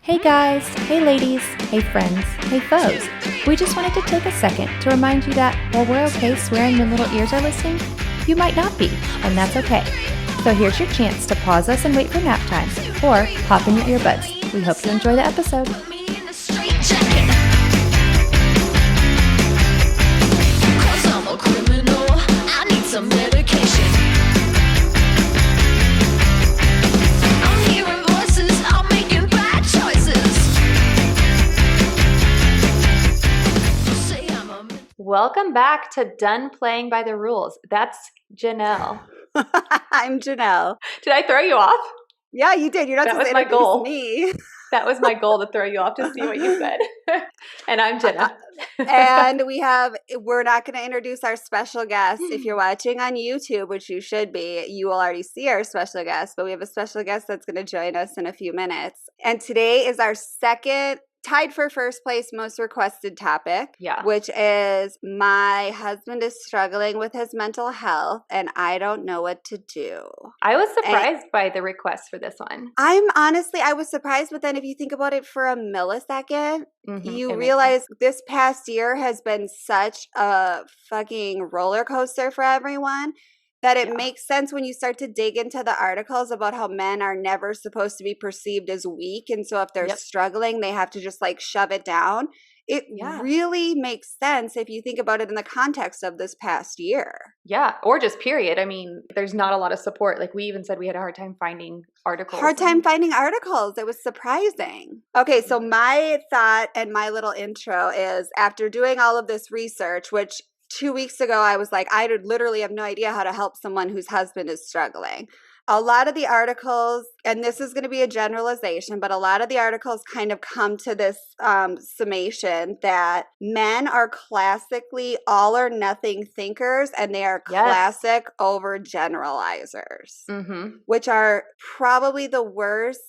Hey guys, hey ladies, hey friends, hey foes. We just wanted to take a second to remind you that while we're okay swearing when little ears are listening, you might not be, and that's okay. So here's your chance to pause us and wait for nap time, or pop in your earbuds. We hope you enjoy the episode. Welcome back to Done Playing by the Rules. That's Jenelle. I'm Jenelle. Did I throw you off? Yeah, you did. You're not supposed to introduce me. That was my goal, to throw you off to see what you said. And I'm Jenna. And we're not going to introduce our special guest. If you're watching on YouTube, which you should be, you will already see our special guest. But we have a special guest that's going to join us in a few minutes. And today is our second, tied for first place, most requested topic, which is my husband is struggling with his mental health and I don't know what to do. I was surprised by the request for this one. I was surprised, but then if you think about it for a millisecond, you realize this past year has been such a fucking roller coaster for everyone. That it makes sense when you start to dig into the articles about how men are never supposed to be perceived as weak. And so if they're struggling, they have to just like shove it down. It really makes sense if you think about it in the context of this past year. Yeah, or just period. I mean, there's not a lot of support. Like we even said we had a hard time finding articles. Finding articles. It was surprising. Okay, so my thought and my little intro is after doing all of this research, which 2 weeks ago, I was like, I literally have no idea how to help someone whose husband is struggling. A lot of the articles, and this is going to be a generalization, but a lot of the articles kind of come to this summation that men are classically all or nothing thinkers and they are classic overgeneralizers, which are probably the worst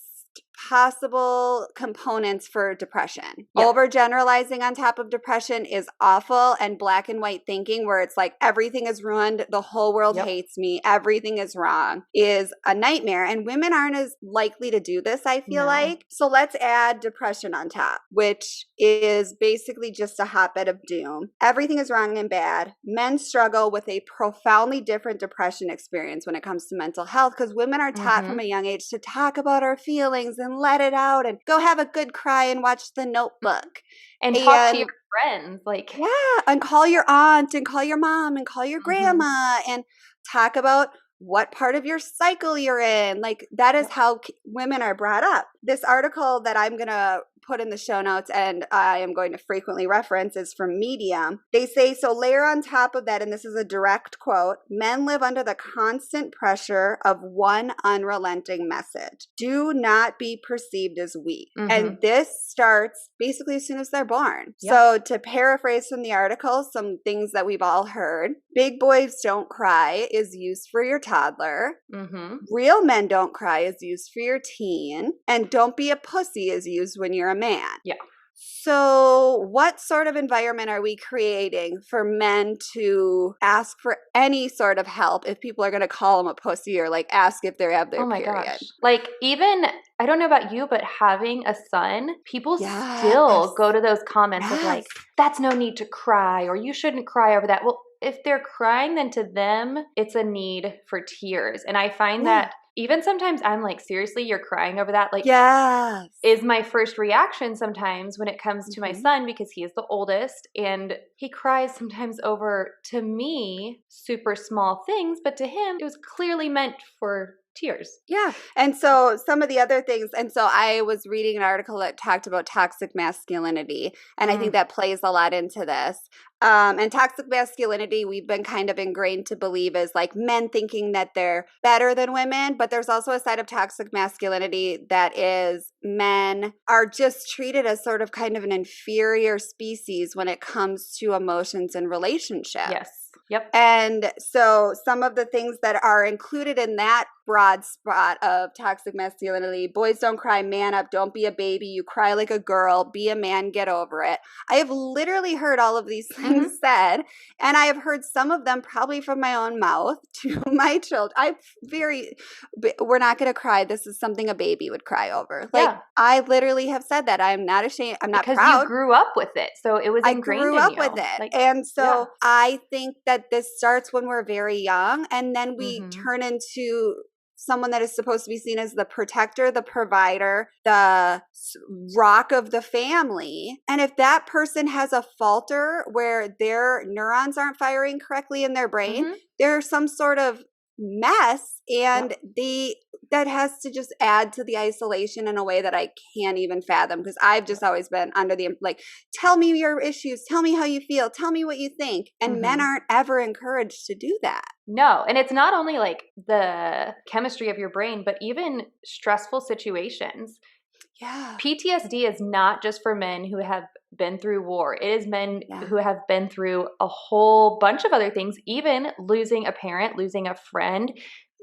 possible components for depression. Overgeneralizing on top of depression is awful, and black and white thinking where it's like everything is ruined, the whole world hates me, everything is wrong is a nightmare, and women aren't as likely to do this, I feel like. So let's add depression on top, which is basically just a hotbed of doom. Everything is wrong and bad. Men struggle with a profoundly different depression experience when it comes to mental health because women are taught from a young age to talk about our feelings and let it out and go have a good cry and watch The Notebook. And talk to your friends. And call your aunt and call your mom and call your grandma and talk about what part of your cycle you're in. Like that is how women are brought up. This article that I'm going to put in the show notes and I am going to frequently reference is from Medium. They say, so layer on top of that, and this is a direct quote, men live under the constant pressure of one unrelenting message. Do not be perceived as weak. And this starts basically as soon as they're born. So to paraphrase from the article, some things that we've all heard, big boys don't cry is used for your toddler. Real men don't cry is used for your teen. And don't be a pussy is used when you're a man. So what sort of environment are we creating for men to ask for any sort of help if people are going to call them a pussy or like ask if they have their period? Gosh. Like even, I don't know about you, but having a son, people still go to those comments of like, that's no need to cry or you shouldn't cry over that. Well, if they're crying, then to them, it's a need for tears. And I find that even sometimes I'm like, seriously, you're crying over that? Like, is my first reaction sometimes when it comes to my son, because he is the oldest and he cries sometimes over, to me, super small things, but to him, it was clearly meant for tears. And so some of the other things, and so I was reading an article that talked about toxic masculinity, and I think that plays a lot into this. And toxic masculinity, we've been kind of ingrained to believe is like men thinking that they're better than women, but there's also a side of toxic masculinity that is men are just treated as sort of kind of an inferior species when it comes to emotions and relationships. Yep. And so some of the things that are included in that broad spot of toxic masculinity. Boys don't cry, man up, don't be a baby, you cry like a girl, be a man, get over it. I have literally heard all of these things said, and I have heard some of them probably from my own mouth to my children. We're not going to cry. This is something a baby would cry over. Like, I literally have said that. I'm not ashamed. I'm not proud. Because you grew up with it. So it was ingrained in you. I grew up with it. Like, and so I think that this starts when we're very young, and then we turn into someone that is supposed to be seen as the protector, the provider, the rock of the family. And if that person has a falter where their neurons aren't firing correctly in their brain, there's some sort of mess, and that has to just add to the isolation in a way that I can't even fathom, because I've just always been under the, like, tell me your issues, tell me how you feel, tell me what you think. And men aren't ever encouraged to do that. No. And it's not only like the chemistry of your brain, but even stressful situations. Yeah. PTSD is not just for men who have been through war. It is men who have been through a whole bunch of other things, even losing a parent, losing a friend,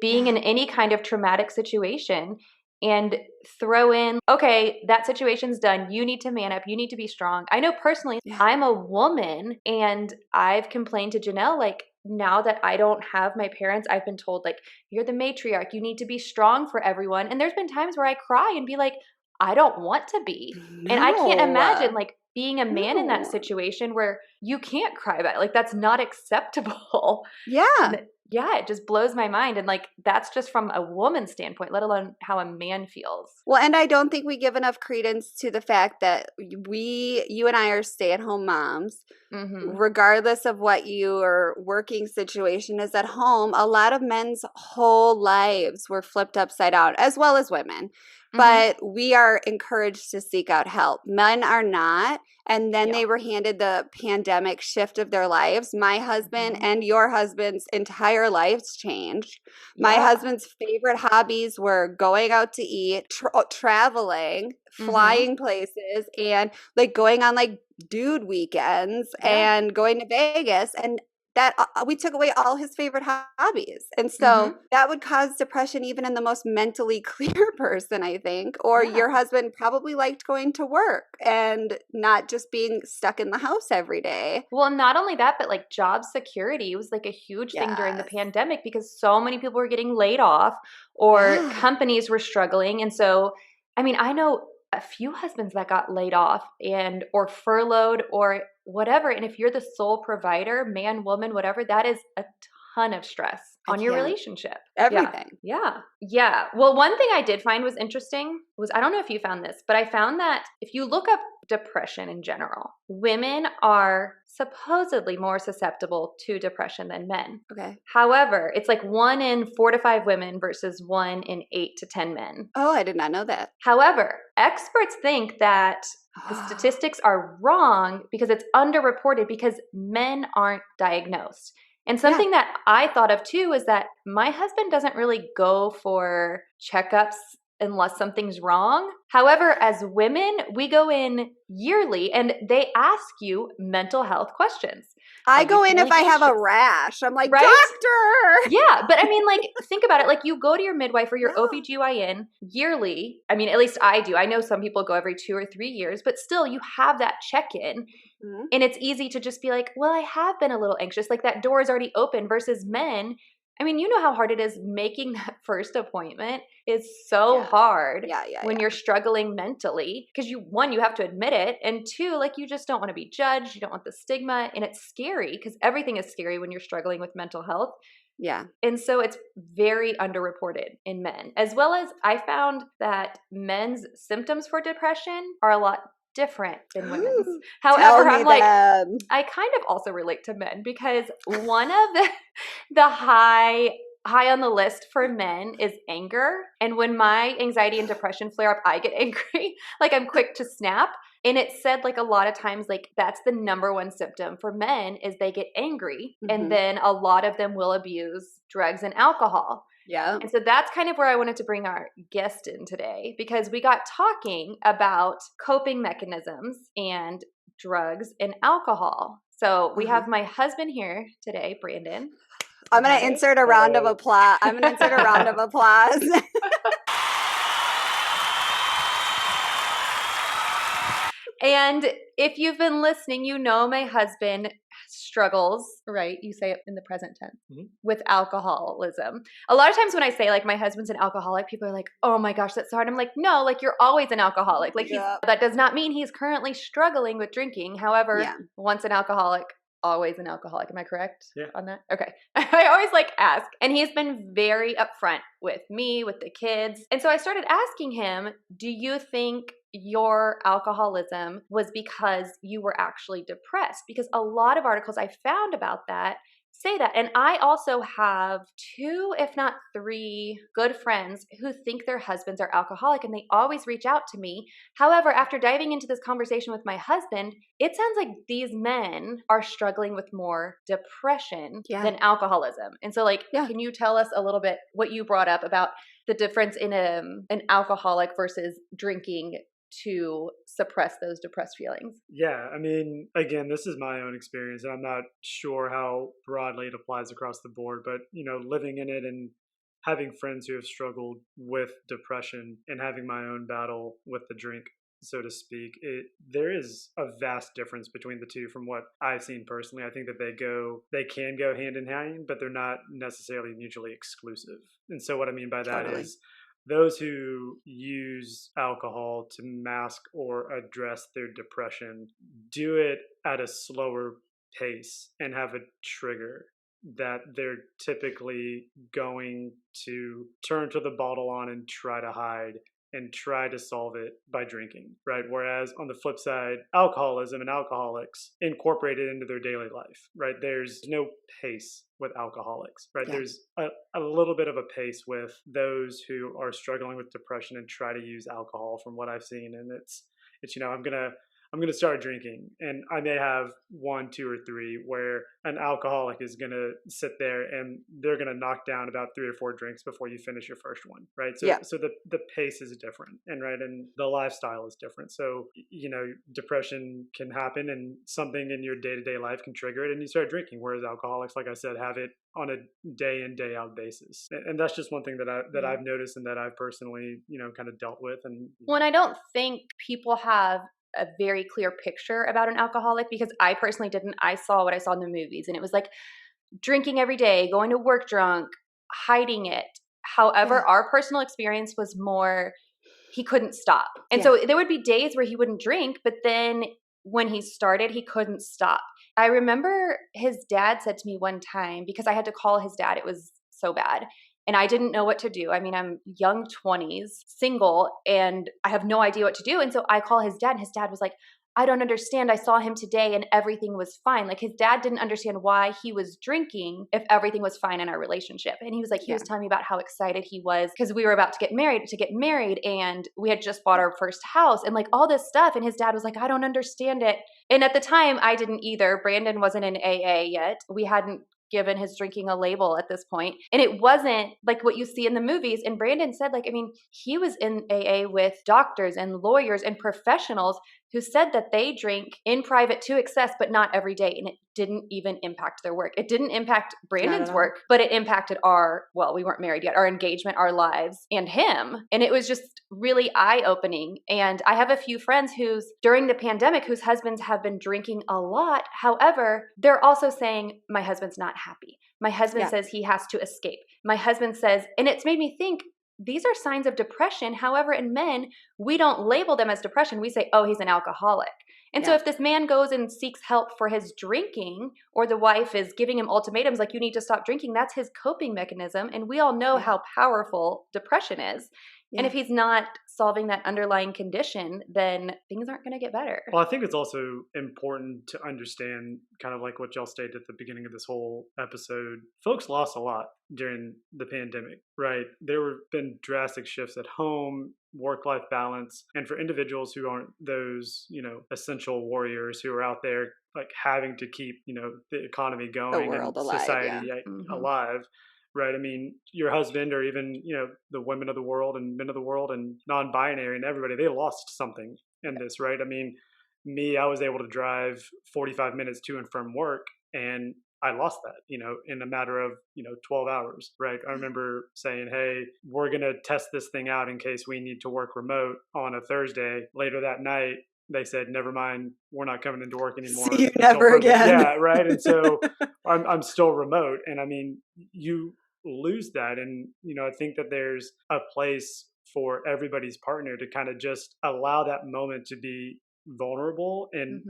being in any kind of traumatic situation, and throw in, okay, that situation's done. You need to man up. You need to be strong. I know personally, I'm a woman, and I've complained to Jenelle, like, now that I don't have my parents, I've been told, like, you're the matriarch. You need to be strong for everyone. And there's been times where I cry and be like, I don't want to be. And I can't imagine, like, being a man in that situation where you can't cry about it. Like, that's not acceptable. Yeah. It just blows my mind. And like, that's just from a woman's standpoint, let alone how a man feels. Well, and I don't think we give enough credence to the fact that you and I are stay-at-home moms. Regardless of what your working situation is at home, a lot of men's whole lives were flipped upside down, as well as women. But we are encouraged to seek out help. Men are not. And then they were handed the pandemic shift of their lives. My husband and your husband's entire lives changed. My husband's favorite hobbies were going out to eat, traveling, flying places, and like going on like dude weekends and going to Vegas. And that we took away all his favorite hobbies. And so that would cause depression even in the most mentally clear person, I think. Or your husband probably liked going to work and not just being stuck in the house every day. Well, not only that, but like job security was like a huge thing during the pandemic, because so many people were getting laid off, or companies were struggling. And so, I mean, I know a few husbands that got laid off or furloughed or whatever. And if you're the sole provider, man, woman, whatever, that is a ton of stress on your relationship. Everything. Yeah. Well, one thing I did find was interesting was, I don't know if you found this, but I found that if you look up depression in general, women are supposedly more susceptible to depression than men. Okay. However, it's like 1 in 4 to 5 women versus 1 in 8 to 10 men. Oh, I did not know that. However, experts think that the statistics are wrong because it's underreported because men aren't diagnosed. And something that I thought of too is that my husband doesn't really go for checkups unless something's wrong. However, as women, we go in yearly and they ask you mental health questions. I go in if I have a rash. I'm like, doctor! Yeah, but I mean, like, think about it. Like, you go to your midwife or your OBGYN yearly. I mean, at least I do. I know some people go every 2 or 3 years, but still you have that check-in. And it's easy to just be like, well, I have been a little anxious. Like, that door is already open versus men. I mean, you know how hard it is making that first appointment is so hard when you're struggling mentally, because you have to admit it. And 2, like, you just don't want to be judged. You don't want the stigma. And it's scary because everything is scary when you're struggling with mental health. Yeah. And so it's very underreported in men, as well as I found that men's symptoms for depression are a lot different than women's. However, I'm like, I kind of also relate to men because one of the high on the list for men is anger. And when my anxiety and depression flare up, I get angry. Like, I'm quick to snap. And it said, like, a lot of times, like, that's the number one symptom for men is they get angry. And then a lot of them will abuse drugs and alcohol. Yeah. And so that's kind of where I wanted to bring our guest in today, because we got talking about coping mechanisms and drugs and alcohol. So we have my husband here today, Brandon. I'm going to insert a round of applause. And if you've been listening, you know my husband struggles, right? You say it in the present tense, with alcoholism. A lot of times when I say like my husband's an alcoholic, people are like, oh my gosh, that's so hard. I'm like, no, like you're always an alcoholic. Like that does not mean he's currently struggling with drinking. However, once an alcoholic, always an alcoholic. Am I correct on that? Okay. I always like ask. And he's been very upfront with me, with the kids. And so I started asking him, do you think your alcoholism was because you were actually depressed? Because a lot of articles I found about that say that. And I also have 2, if not 3 good friends who think their husbands are alcoholic, and they always reach out to me. However, after diving into this conversation with my husband, it sounds like these men are struggling with more depression than alcoholism. And so like, can you tell us a little bit what you brought up about the difference in an alcoholic versus drinking to suppress those depressed feelings? Yeah, I mean, again, this is my own experience, and I'm not sure how broadly it applies across the board, but, living in it and having friends who have struggled with depression and having my own battle with the drink, so to speak, there is a vast difference between the two from what I've seen personally. I think that they can go hand in hand, but they're not necessarily mutually exclusive. And so what I mean by that is those who use alcohol to mask or address their depression do it at a slower pace and have a trigger that they're typically going to turn to the bottle on and try to hide and try to solve it by drinking, right? Whereas on the flip side, alcoholism and alcoholics incorporate it into their daily life, right? There's no pace with alcoholics, right? There's a little bit of a pace with those who are struggling with depression and try to use alcohol from what I've seen. And it's I'm gonna start drinking, and I may have 1, 2, or 3 where an alcoholic is gonna sit there and they're gonna knock down about 3 or 4 drinks before you finish your first one, right? So the pace is different, and the lifestyle is different. So depression can happen, and something in your day to day life can trigger it, and you start drinking. Whereas alcoholics, like I said, have it on a day in day out basis, and that's just one thing that I've noticed and that I've personally kind of dealt with. And when I don't think people have a very clear picture about an alcoholic, because I personally didn't. I saw what I saw in the movies, and it was like drinking every day, going to work drunk, hiding it. However, our personal experience was more he couldn't stop. And so there would be days where he wouldn't drink, but then when he started, he couldn't stop. I remember his dad said to me one time, because I had to call his dad, it was so bad. And I didn't know what to do. I mean, I'm young 20s, single, and I have no idea what to do. And so I call his dad, and his dad was like, I don't understand. I saw him today and everything was fine. Like his dad didn't understand why he was drinking if everything was fine in our relationship. And he was like, he was telling me about how excited he was because we were about to get married and we had just bought our first house and like all this stuff. And his dad was like, I don't understand it. And at the time I didn't either. Brandon wasn't in AA yet. We hadn't given his drinking a label at this point. And it wasn't like what you see in the movies. And Brandon said, like, I mean, he was in AA with doctors and lawyers and professionals who said that they drink in private to excess, but not every day. And it didn't even impact their work. It didn't impact Brandon's work, but it impacted we weren't married yet, our engagement, our lives, and him. And it was just really eye-opening. And I have a few friends during the pandemic, whose husbands have been drinking a lot. However, they're also saying, my husband's not happy. My husband says he has to escape. My husband says, and it's made me think, these are signs of depression. However, in men, we don't label them as depression. We say, oh, he's an alcoholic. And so if this man goes and seeks help for his drinking, or the wife is giving him ultimatums like you need to stop drinking, that's his coping mechanism. And we all know how powerful depression is. And if he's not solving that underlying condition, then things aren't going to get better. Well, I think it's also important to understand, kind of like what y'all stated at the beginning of this whole episode, folks lost a lot during the pandemic, right? There have been drastic shifts at home, work-life balance, and for individuals who aren't those, essential warriors who are out there like having to keep, the economy going and society alive. Right. I mean, your husband or even, the women of the world and men of the world and non-binary and everybody, they lost something in this. Right. I mean, I was able to drive 45 minutes to and from work, and I lost that, in a matter of, 12 hours, right? I remember saying, hey, we're going to test this thing out in case we need to work remote on a Thursday. Later that night, they said, never mind, we're not coming into work anymore. See you never again. Yeah, right. And so I'm still remote. And I mean, you lose that. And, I think that there's a place for everybody's partner to kind of just allow that moment to be vulnerable and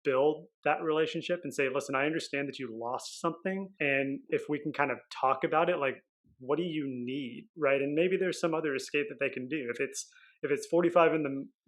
build that relationship and say, listen, I understand that you lost something. And if we can kind of talk about it, like, what do you need? Right. And maybe there's some other escape that they can do. If it's 45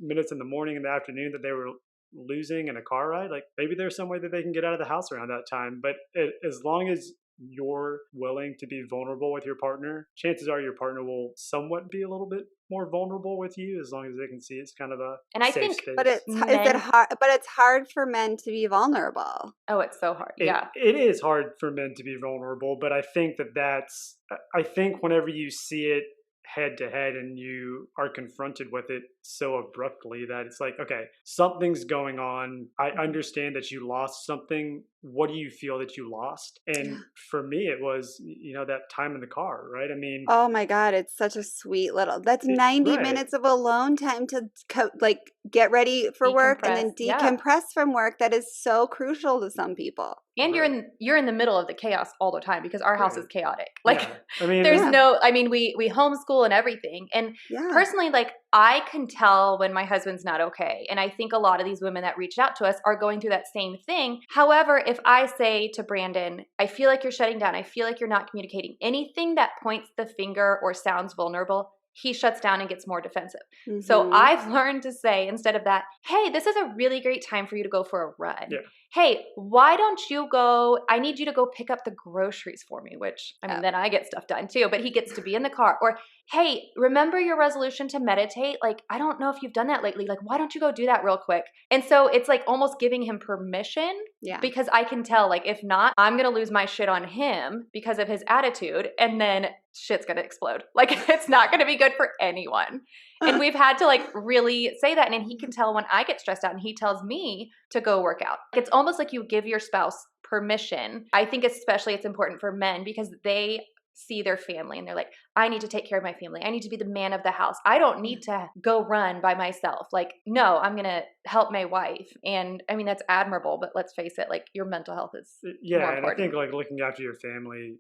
minutes in the morning and the afternoon that they were losing in a car ride, like maybe there's some way that they can get out of the house around that time. But as long as you're willing to be vulnerable with your partner, chances are your partner will somewhat be a little bit more vulnerable with you, as long as they can see it's kind of a safe space. But is it hard? But it's hard for men to be vulnerable. Oh, it's so hard. It is hard for men to be vulnerable, but I think I think whenever you see it head to head and you are confronted with it so abruptly that it's like, okay, something's going on. I understand that you lost something. What do you feel that you lost? And for me, it was, that time in the car, right? I mean, oh my God, it's such a sweet that's 90 minutes of alone time to get ready for work and then decompress from work. That is so crucial to some people. And you're in the middle of the chaos all the time because our house is chaotic. Like, I mean, we homeschool and everything. And personally, like, I can tell when my husband's not okay. And I think a lot of these women that reached out to us are going through that same thing. However, if I say to Brandon, I feel like you're shutting down, I feel like you're not communicating, anything that points the finger or sounds vulnerable, he shuts down and gets more defensive. So I've learned to say, instead of that, hey, this is a really great time for you to go for a run. Yeah. Hey, why don't you go? I need you to go pick up the groceries for me, which, I mean, then I get stuff done too, but he gets to be in the car. Or, hey, remember your resolution to meditate? Like, I don't know if you've done that lately. Like, why don't you go do that real quick? And so it's like almost giving him permission, because I can tell, like, if not, I'm going to lose my shit on him because of his attitude. And then shit's going to explode. Like, it's not going to be good for anyone. And we've had to like really say that. And he can tell when I get stressed out and he tells me to go work out. It's almost like you give your spouse permission. I think especially it's important for men because they see their family and they're like, I need to take care of my family. I need to be the man of the house. I don't need to go run by myself. Like, no, I'm going to help my wife. And I mean, that's admirable, but let's face it, like your mental health is more important. And I think like looking after your family,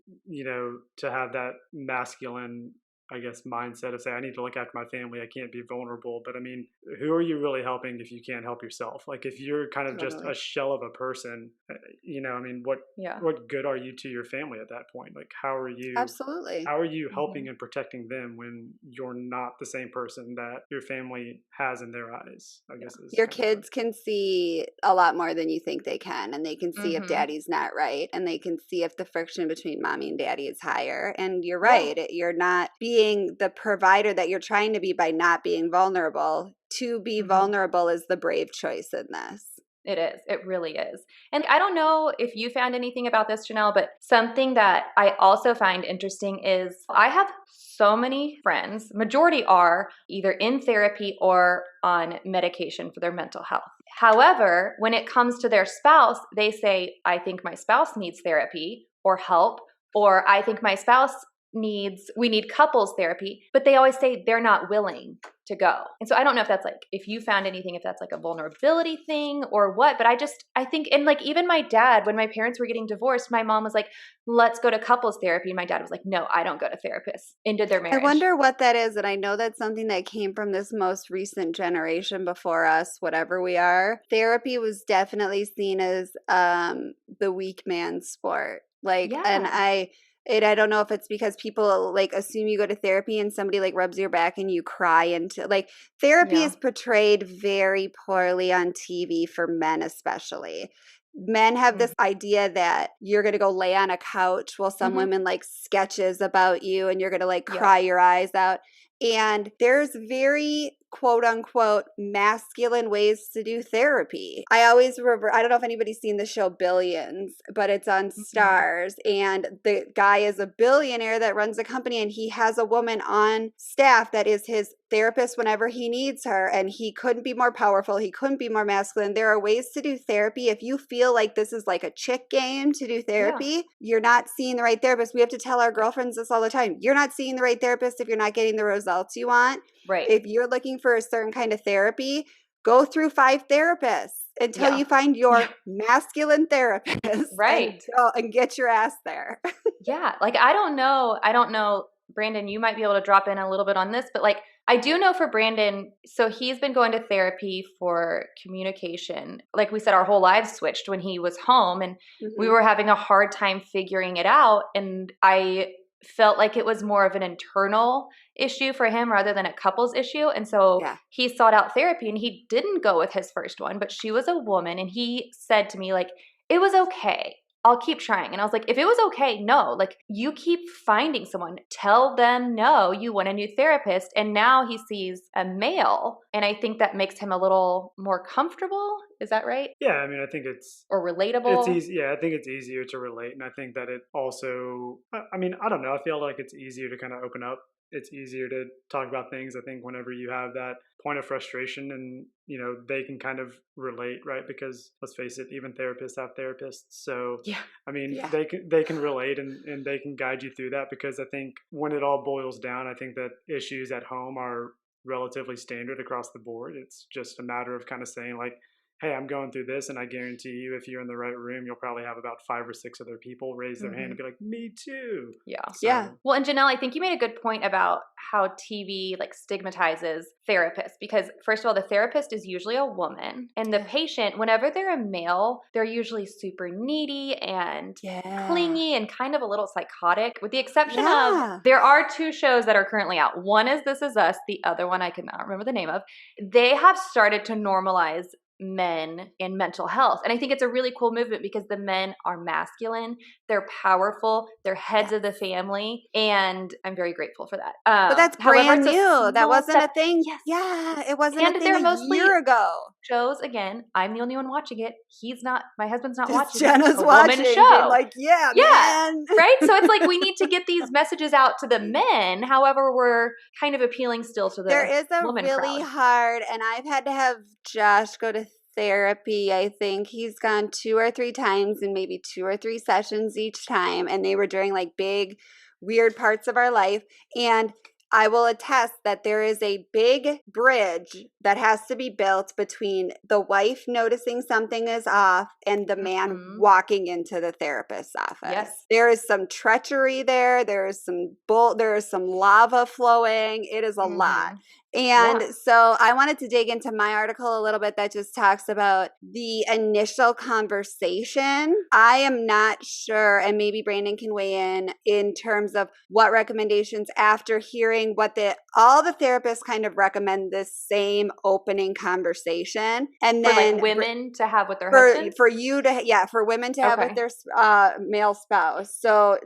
to have that masculine, I guess, mindset of say, I need to look after my family. I can't be vulnerable. But I mean, who are you really helping if you can't help yourself? Like if you're kind of just a shell of a person, I mean, what good are you to your family at that point? Like, how are you helping and protecting them when you're not the same person that your family has in their eyes? I guess your kids can see a lot more than you think they can. And they can see if daddy's not right. And they can see if the friction between mommy and daddy is higher. And you're right. You're not being the provider that you're trying to be by not being vulnerable. To be vulnerable is the brave choice in this. It is. It really is. And I don't know if you found anything about this, Jenelle, but something that I also find interesting is I have so many friends, majority are either in therapy or on medication for their mental health. However, when it comes to their spouse, they say, I think my spouse needs therapy or help, or I think my spouse we need couples therapy, but they always say they're not willing to go. And so I don't know if that's like, if you found anything, if that's like a vulnerability thing or what, but I think, and like even my dad, when my parents were getting divorced, my mom was like, let's go to couples therapy. And my dad was like, no, I don't go to therapists. Ended their marriage. I wonder what that is. And I know that's something that came from this most recent generation before us, whatever we are. Therapy was definitely seen as the weak man's sport. Like, and I don't know if it's because people like assume you go to therapy and somebody like rubs your back and you cry into like therapy is portrayed very poorly on TV for men especially. Men have this idea that you're going to go lay on a couch while some women like sketches about you and you're going to like cry your eyes out. And there's very quote unquote masculine ways to do therapy. I always remember, I don't know if anybody's seen the show Billions, but it's on Stars. And the guy is a billionaire that runs a company and he has a woman on staff that is his therapist whenever he needs her, and he couldn't be more powerful. He couldn't be more masculine. There are ways to do therapy. If you feel like this is like a chick game to do therapy, you're not seeing the right therapist. We have to tell our girlfriends this all the time. You're not seeing the right therapist if you're not getting the results you want. Right. If you're looking for a certain kind of therapy, go through 5 therapists until you find your masculine therapist. Right. And get your ass there. Yeah. Like, I don't know, Brandon, you might be able to drop in a little bit on this, but like, I do know for Brandon, so he's been going to therapy for communication. Like we said, our whole lives switched when he was home, and we were having a hard time figuring it out. And I felt like it was more of an internal issue for him rather than a couples issue. And so he sought out therapy, and he didn't go with his first one, but she was a woman. And he said to me, like, it was okay. I'll keep trying. And I was like, if it was okay, no, like, you keep finding someone, tell them no, you want a new therapist. And now he sees a male. And I think that makes him a little more comfortable. Is that right? Yeah. I mean, I think or relatable. It's easy. Yeah. I think it's easier to relate. And I think that it also, I mean, I don't know. I feel like it's easier to kind of open up. It's easier to talk about things. I think whenever you have that point of frustration, and, you know, they can kind of relate, right? Because let's face it, even therapists have therapists. So, I mean, they can relate, and they can guide you through that, because I think when it all boils down, I think that issues at home are relatively standard across the board. It's just a matter of kind of saying, like, hey, I'm going through this, and I guarantee you, if you're in the right room, you'll probably have about 5 or 6 other people raise their hand and be like, me too. Yeah. Well, and Jenelle, I think you made a good point about how TV like stigmatizes therapists, because first of all, the therapist is usually a woman, and the patient, whenever they're a male, they're usually super needy and clingy and kind of a little psychotic, with the exception of, there are 2 shows that are currently out. One is This Is Us. The other one I cannot remember the name of. They have started to normalize men in mental health. And I think it's a really cool movement, because the men are masculine, they're powerful, they're heads of the family, and I'm very grateful for that. But that's brand new. That wasn't a thing. Yeah, it wasn't a thing a year ago. Shows, again, I'm the only one watching it. He's not, my husband's not watching Jenna's it. It's a watching. woman show. Like, man. Right? So it's like, we need to get these messages out to the men. However, we're kind of appealing still to the There is a woman really crowd. hard, and I've had to have Josh go to therapy. I think he's gone 2 or 3 times, and maybe 2 or 3 sessions each time. And they were during like big, weird parts of our life. And I will attest that there is a big bridge that has to be built between the wife noticing something is off and the man walking into the therapist's office. Yes. There is some treachery there. There is some lava flowing. It is a lot. And so I wanted to dig into my article a little bit that just talks about the initial conversation. I am not sure, and maybe Brandon can weigh in terms of what recommendations, after hearing what all the therapists kind of recommend this same opening conversation. And for then like women to have with their husbands? For women to have with their male spouse. So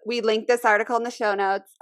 we linked this article in the show notes.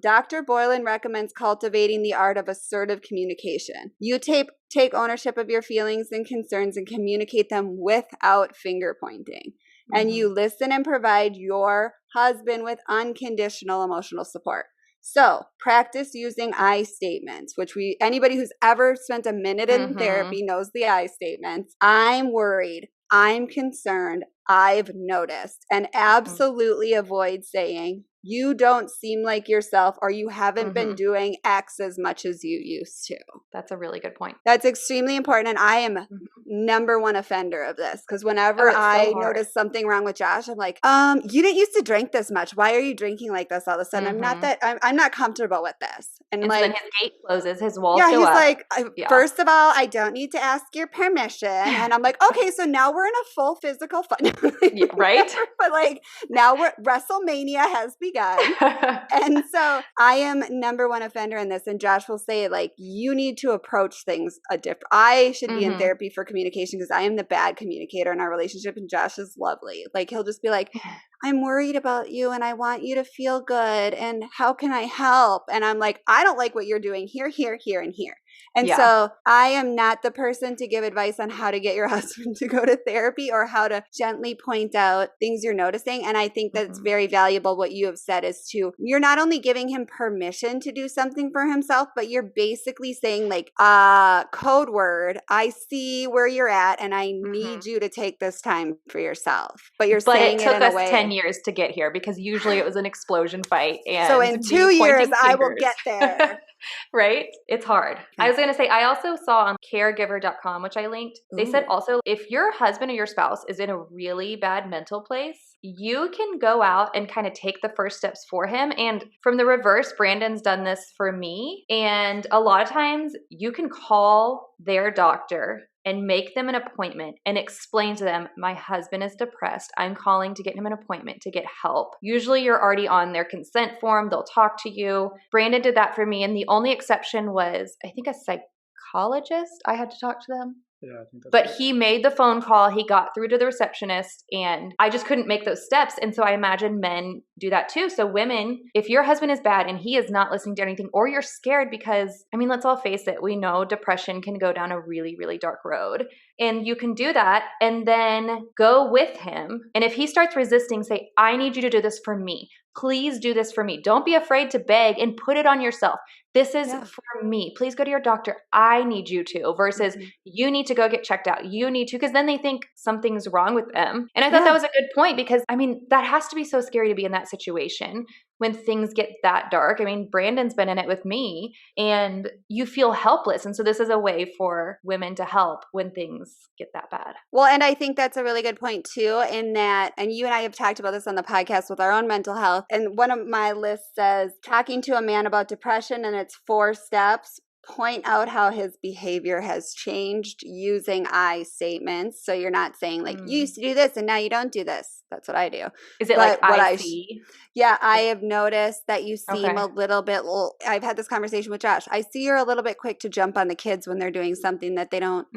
Dr. Boylan recommends cultivating the art of assertive communication. You take ownership of your feelings and concerns and communicate them without finger pointing. And you listen and provide your husband with unconditional emotional support. So practice using I statements, which anybody who's ever spent a minute in therapy knows the I statements. I'm worried. I'm concerned. I've noticed. And absolutely avoid saying, you don't seem like yourself, or you haven't been doing X as much as you used to. That's a really good point. That's extremely important. And I am number one offender of this, because whenever I notice something wrong with Josh, I'm like, you didn't used to drink this much. Why are you drinking like this all of a sudden? I'm not comfortable with this. And like, so then his gate closes, his walls he's go up. like, first of all, I don't need to ask your permission. And I'm like, okay, so now we're in a full physical fight. Right? But like, now WrestleMania has begun. And so I am number one offender in this. And Josh will say, like, you need to approach things I should be in therapy for communication, because I am the bad communicator in our relationship, and Josh is lovely. Like, he'll just be like, I'm worried about you and I want you to feel good. And how can I help? And I'm like, I don't like what you're doing here, here, here, and here. And so I am not the person to give advice on how to get your husband to go to therapy or how to gently point out things you're noticing. And I think that it's very valuable what you have said is to, you're not only giving him permission to do something for himself, but you're basically saying like, code word, I see where you're at and I need you to take this time for yourself. But you're saying it took in a us way. 10 years to get here because usually it was an explosion fight. And so in 2 years, I will get there. Right? It's hard. I was going to say, I also saw on caregiver.com, which I linked, they said also, if your husband or your spouse is in a really bad mental place, you can go out and kind of take the first steps for him. And from the reverse, Brandon's done this for me. And a lot of times you can call their doctor and make them an appointment and explain to them, my husband is depressed. I'm calling to get him an appointment to get help. Usually you're already on their consent form. They'll talk to you. Brandon did that for me. And the only exception was, I think, a psychologist. I had to talk to them. Yeah, I think that's But right. he made the phone call. He got through to the receptionist and I just couldn't make those steps. And so I imagine men do that too. So women, if your husband is bad and he is not listening to anything, or you're scared because, I mean, let's all face it. We know depression can go down a really, really dark road. And you can do that and then go with him. And if he starts resisting, say, I need you to do this for me. Please do this for me. Don't be afraid to beg and put it on yourself. This is for me. Please go to your doctor. I need you to, versus you need to go get checked out. You need to, because then they think something's wrong with them. And I thought that was a good point because, I mean, that has to be so scary to be in that situation when things get that dark. I mean, Brandon's been in it with me and you feel helpless. And so this is a way for women to help when things get that bad. Well, and I think that's a really good point too, in that, and you and I have talked about this on the podcast with our own mental health. And one of my lists says, talking to a man about depression, and it's 4 steps. Point out how his behavior has changed using I statements. So you're not saying like, you used to do this and now you don't do this. That's what I do. Is it but like I see? Yeah, I have noticed that you seem a little bit, I've had this conversation with Josh. I see you're a little bit quick to jump on the kids when they're doing something that they don't,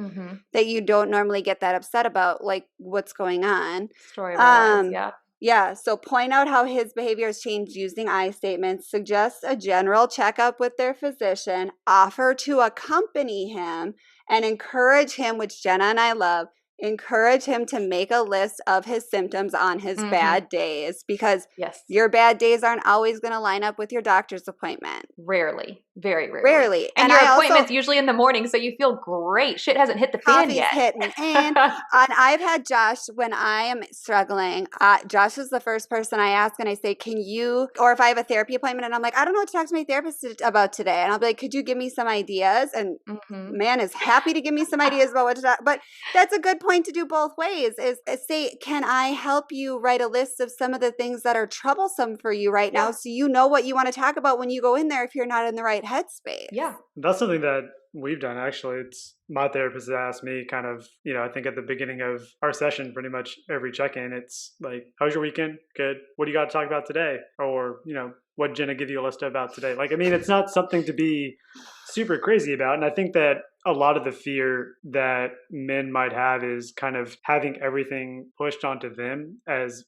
that you don't normally get that upset about, like what's going on. Story of our lives, Yeah, so point out how his behavior has changed using I statements, suggest a general checkup with their physician, offer to accompany him, and encourage him, which Jenna and I love, encourage him to make a list of his symptoms on his bad days, because your bad days aren't always going to line up with your doctor's appointment. Rarely. Very rarely. Rarely. And your appointment's usually in the morning, so you feel great. Shit hasn't hit the fan yet. Hitting. And I've had Josh, when I am struggling, Josh is the first person I ask and I say, can you, or if I have a therapy appointment and I'm like, I don't know what to talk to my therapist about today. And I'll be like, could you give me some ideas? And man is happy to give me some ideas about what to talk. But that's a good point to do both ways, is say, can I help you write a list of some of the things that are troublesome for you right now, so you know what you want to talk about when you go in there if you're not in the right headspace. Yeah. That's something that we've done, actually. It's my therapist has asked me kind of, I think at the beginning of our session, pretty much every check-in, it's like, how's your weekend? Good. What do you got to talk about today? Or, what did Jenna give you a list about today? Like, I mean, it's not something to be super crazy about. And I think that a lot of the fear that men might have is kind of having everything pushed onto them as,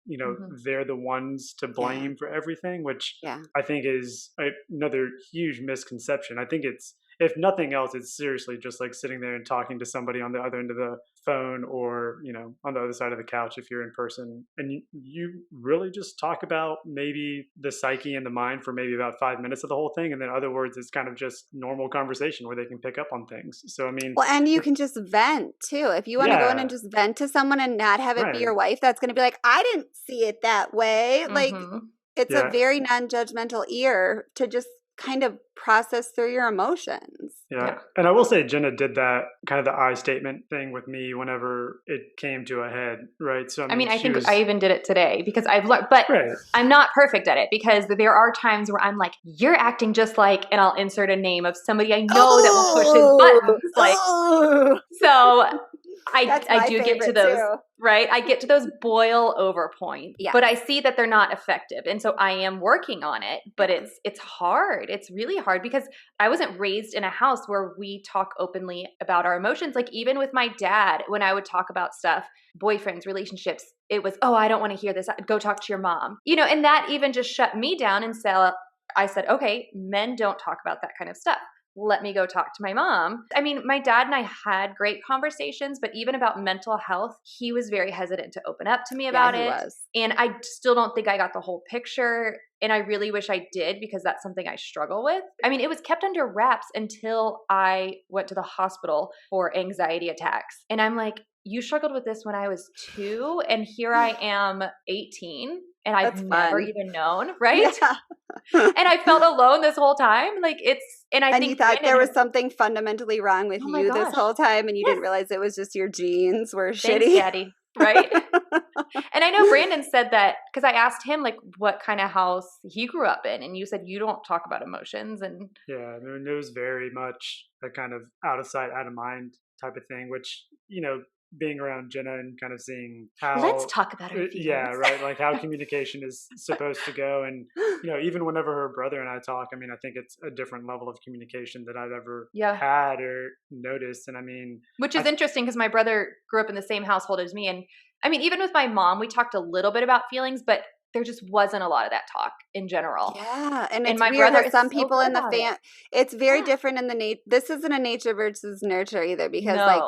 they're the ones to blame for everything, which I think is another huge misconception. I think it's, if nothing else, it's seriously just like sitting there and talking to somebody on the other end of the phone or, on the other side of the couch if you're in person. And you really just talk about maybe the psyche and the mind for maybe about 5 minutes of the whole thing. And then other words, it's kind of just normal conversation where they can pick up on things. So, I mean. Well, and you can just vent too. If you want to go in and just vent to someone and not have it be your wife, that's going to be like, I didn't see it that way. Like, it's a very non-judgmental ear to just kind of process through your emotions. Yeah. And I will say Jenna did that kind of the I statement thing with me whenever it came to a head, right? So I mean I think I even did it today because I've learned, but I'm not perfect at it, because there are times where I'm like, you're acting just like, and I'll insert a name of somebody I know that will push his buttons. Like, so I do get to those, right? I get to those boil over points, but I see that they're not effective. And so I am working on it, but it's hard. It's really hard because I wasn't raised in a house where we talk openly about our emotions. Like even with my dad, when I would talk about stuff, boyfriends, relationships, it was, oh, I don't want to hear this. Go talk to your mom, and that even just shut me down. And so I said, okay, men don't talk about that kind of stuff. let me go talk to my mom. I mean, my dad and I had great conversations, but even about mental health, he was very hesitant to open up to me about it. Was. And I still don't think I got the whole picture. And I really wish I did, because that's something I struggle with. I mean, it was kept under wraps until I went to the hospital for anxiety attacks. And I'm like, you struggled with this when I was 2, and here I am 18, and I've never even known, right? Yeah. And I felt alone this whole time. Like I think you thought there was has, something fundamentally wrong with you this whole time, and you didn't realize it was just your genes were Thanks, shitty. Daddy. Right? And I know Brandon said that, because I asked him like what kind of house he grew up in, and you said you don't talk about emotions. And yeah, I mean, it was very much a kind of out of sight, out of mind type of thing, which, you know, being around Jenna and kind of seeing how let's talk about her feelings. Yeah, right, like how communication is supposed to go. And you know, even whenever her brother and I talk, I mean, I think it's a different level of communication that I've ever had or noticed. And I mean, which is interesting, because my brother grew up in the same household as me, and I mean, even with my mom, we talked a little bit about feelings, but there just wasn't a lot of that talk in general. Yeah, and it's my weird brother how some people in the it's very different in the this isn't a nature versus nurture either, because like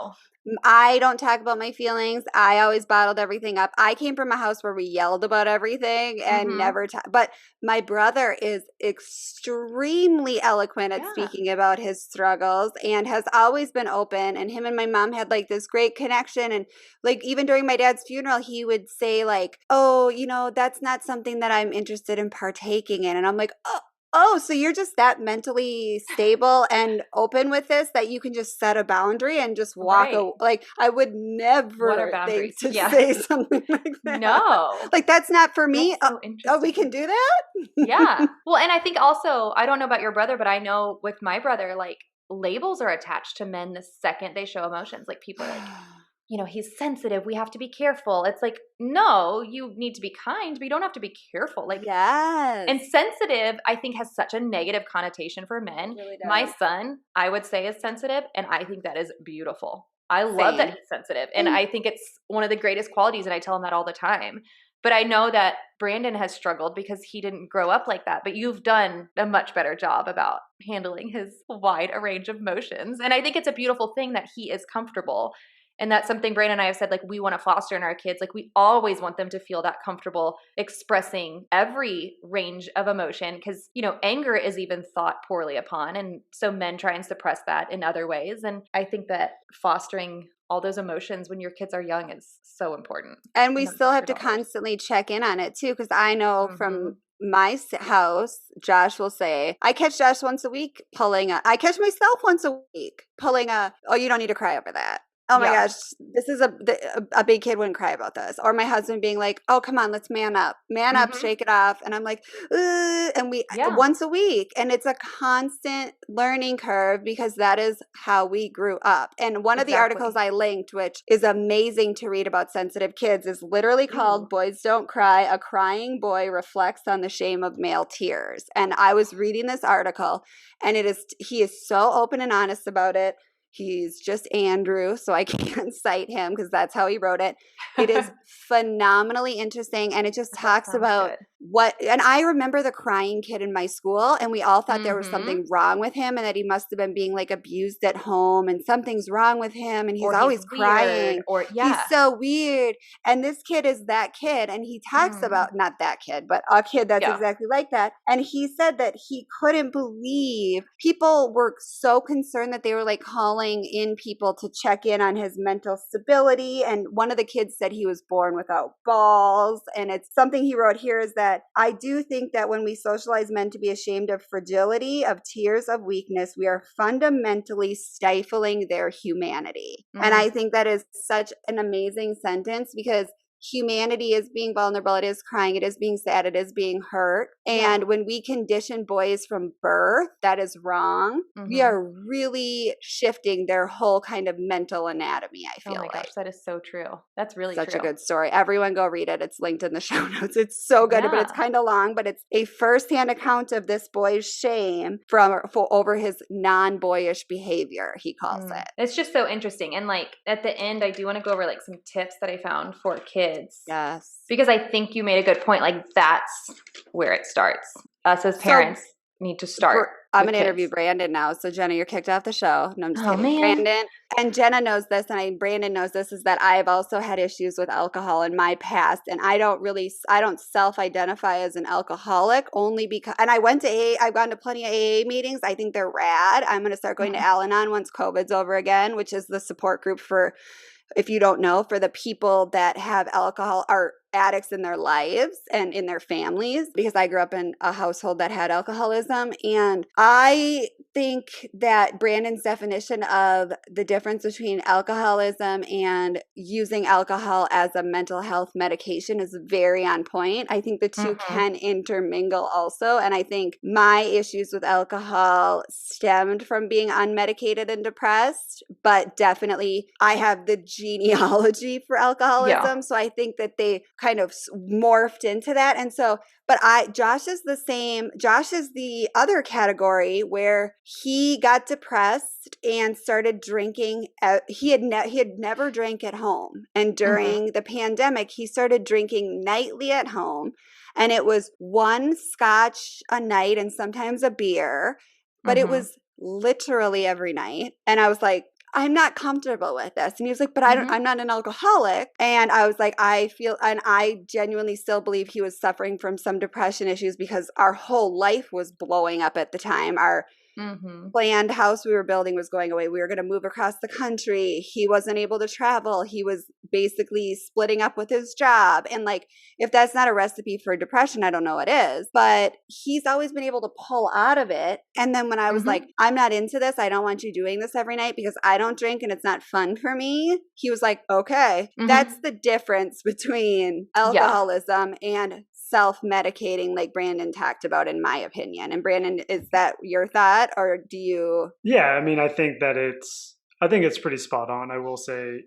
I don't talk about my feelings. I always bottled everything up. I came from a house where we yelled about everything and never but my brother is extremely eloquent at speaking about his struggles and has always been open, and him and my mom had like this great connection. And like even during my dad's funeral, he would say like, oh, you know, that's not something that I'm interested in partaking in. And I'm like, oh, so you're just that mentally stable and open with this that you can just set a boundary and just walk away. Like, I would never think to say something like that. No. Like, that's not for me. So oh, we can do that? Yeah. Well, and I think also, I don't know about your brother, but I know with my brother, like, labels are attached to men the second they show emotions. Like, people are like, you know, he's sensitive, we have to be careful. It's like, no, you need to be kind, but you don't have to be careful. Like, and sensitive, I think, has such a negative connotation for men. Really does. My son, I would say, is sensitive, and I think that is beautiful. I love that he's sensitive, and I think it's one of the greatest qualities, and I tell him that all the time. But I know that Brandon has struggled because he didn't grow up like that. But you've done a much better job about handling his wide range of emotions. And I think it's a beautiful thing that he is comfortable. And that's something Brandon and I have said, like, we want to foster in our kids. Like, we always want them to feel that comfortable expressing every range of emotion, because, you know, anger is even thought poorly upon. And so men try and suppress that in other ways. And I think that fostering all those emotions when your kids are young is so important. And we still have to constantly check in on it too, because I know from my house, Josh will say, I catch Josh once a week pulling I catch myself once a week pulling oh, you don't need to cry over that. Oh my gosh, this is a big kid wouldn't cry about this. Or my husband being like, oh, come on, let's man up, shake it off. And I'm like, and we once a week. And it's a constant learning curve, because that is how we grew up. And one of the articles I linked, which is amazing to read about sensitive kids, is literally called Boys Don't Cry. A crying boy reflects on the shame of male tears. And I was reading this article, and he is so open and honest about it. He's just Andrew, so I can't cite him because that's how he wrote it. It is phenomenally interesting, and it just talks about and I remember the crying kid in my school, and we all thought there was something wrong with him, and that he must have been being like abused at home, and something's wrong with him, and he's always crying, he's so weird. And this kid is that kid, and he talks about, not that kid, but a kid that's exactly like that. And he said that he couldn't believe people were so concerned that they were like calling in people to check in on his mental stability. And one of the kids said he was born without balls. And it's something he wrote here is that I do think that when we socialize men to be ashamed of fragility, of tears, of weakness, we are fundamentally stifling their humanity. And I think that is such an amazing sentence, because humanity is being vulnerable, it is crying, it is being sad, it is being hurt. And when we condition boys from birth, that is wrong. We are really shifting their whole kind of mental anatomy, I feel like. Gosh, that is so true. That's really such a good story. Everyone go read it. It's linked in the show notes. It's so good, but it's kind of long, but it's a firsthand account of this boy's shame over his non-boyish behavior, he calls it. It's just so interesting. And like at the end, I do want to go over like some tips that I found for kids. Yes. Because I think you made a good point. Like, that's where it starts. Us as parents need to start. I'm with going to interview kids. Brandon now. So Jenna, you're kicked off the show. No, I'm just Oh, kidding. man. Brandon and Jenna knows this, and Brandon knows this, is that I've also had issues with alcohol in my past, and I don't self-identify as an alcoholic only because, and I went to AA, I've gone to plenty of AA meetings. I think they're rad. I'm going to start going to Al-Anon once COVID's over again, which is the support group for, if you don't know, for the people that have alcohol or addicts in their lives and in their families, because I grew up in a household that had alcoholism. And I think that Brandon's definition of the difference between alcoholism and using alcohol as a mental health medication is very on point. I think the two can intermingle also. And I think my issues with alcohol stemmed from being unmedicated and depressed, but definitely I have the genealogy for alcoholism. So I think that they kind of morphed into that. And so, but Josh is the same. Josh is the other category where he got depressed and started drinking. He had never drank at home. And during the pandemic, he started drinking nightly at home. And it was one scotch a night and sometimes a beer, but it was literally every night. And I was like, I'm not comfortable with this. And he was like, but I'm not an alcoholic. And I was like, and I genuinely still believe he was suffering from some depression issues because our whole life was blowing up at the time. Our planned house we were building was going away. We were going to move across the country. He wasn't able to travel. He was basically splitting up with his job. And like, if that's not a recipe for depression, I don't know what is. But he's always been able to pull out of it. And then when I was like, I'm not into this, I don't want you doing this every night because I don't drink and it's not fun for me, he was like, okay. That's the difference between alcoholism and self-medicating, like Brandon talked about, in my opinion. And Brandon, is that your thought, or do you? Yeah, I mean, I think it's pretty spot on. I will say,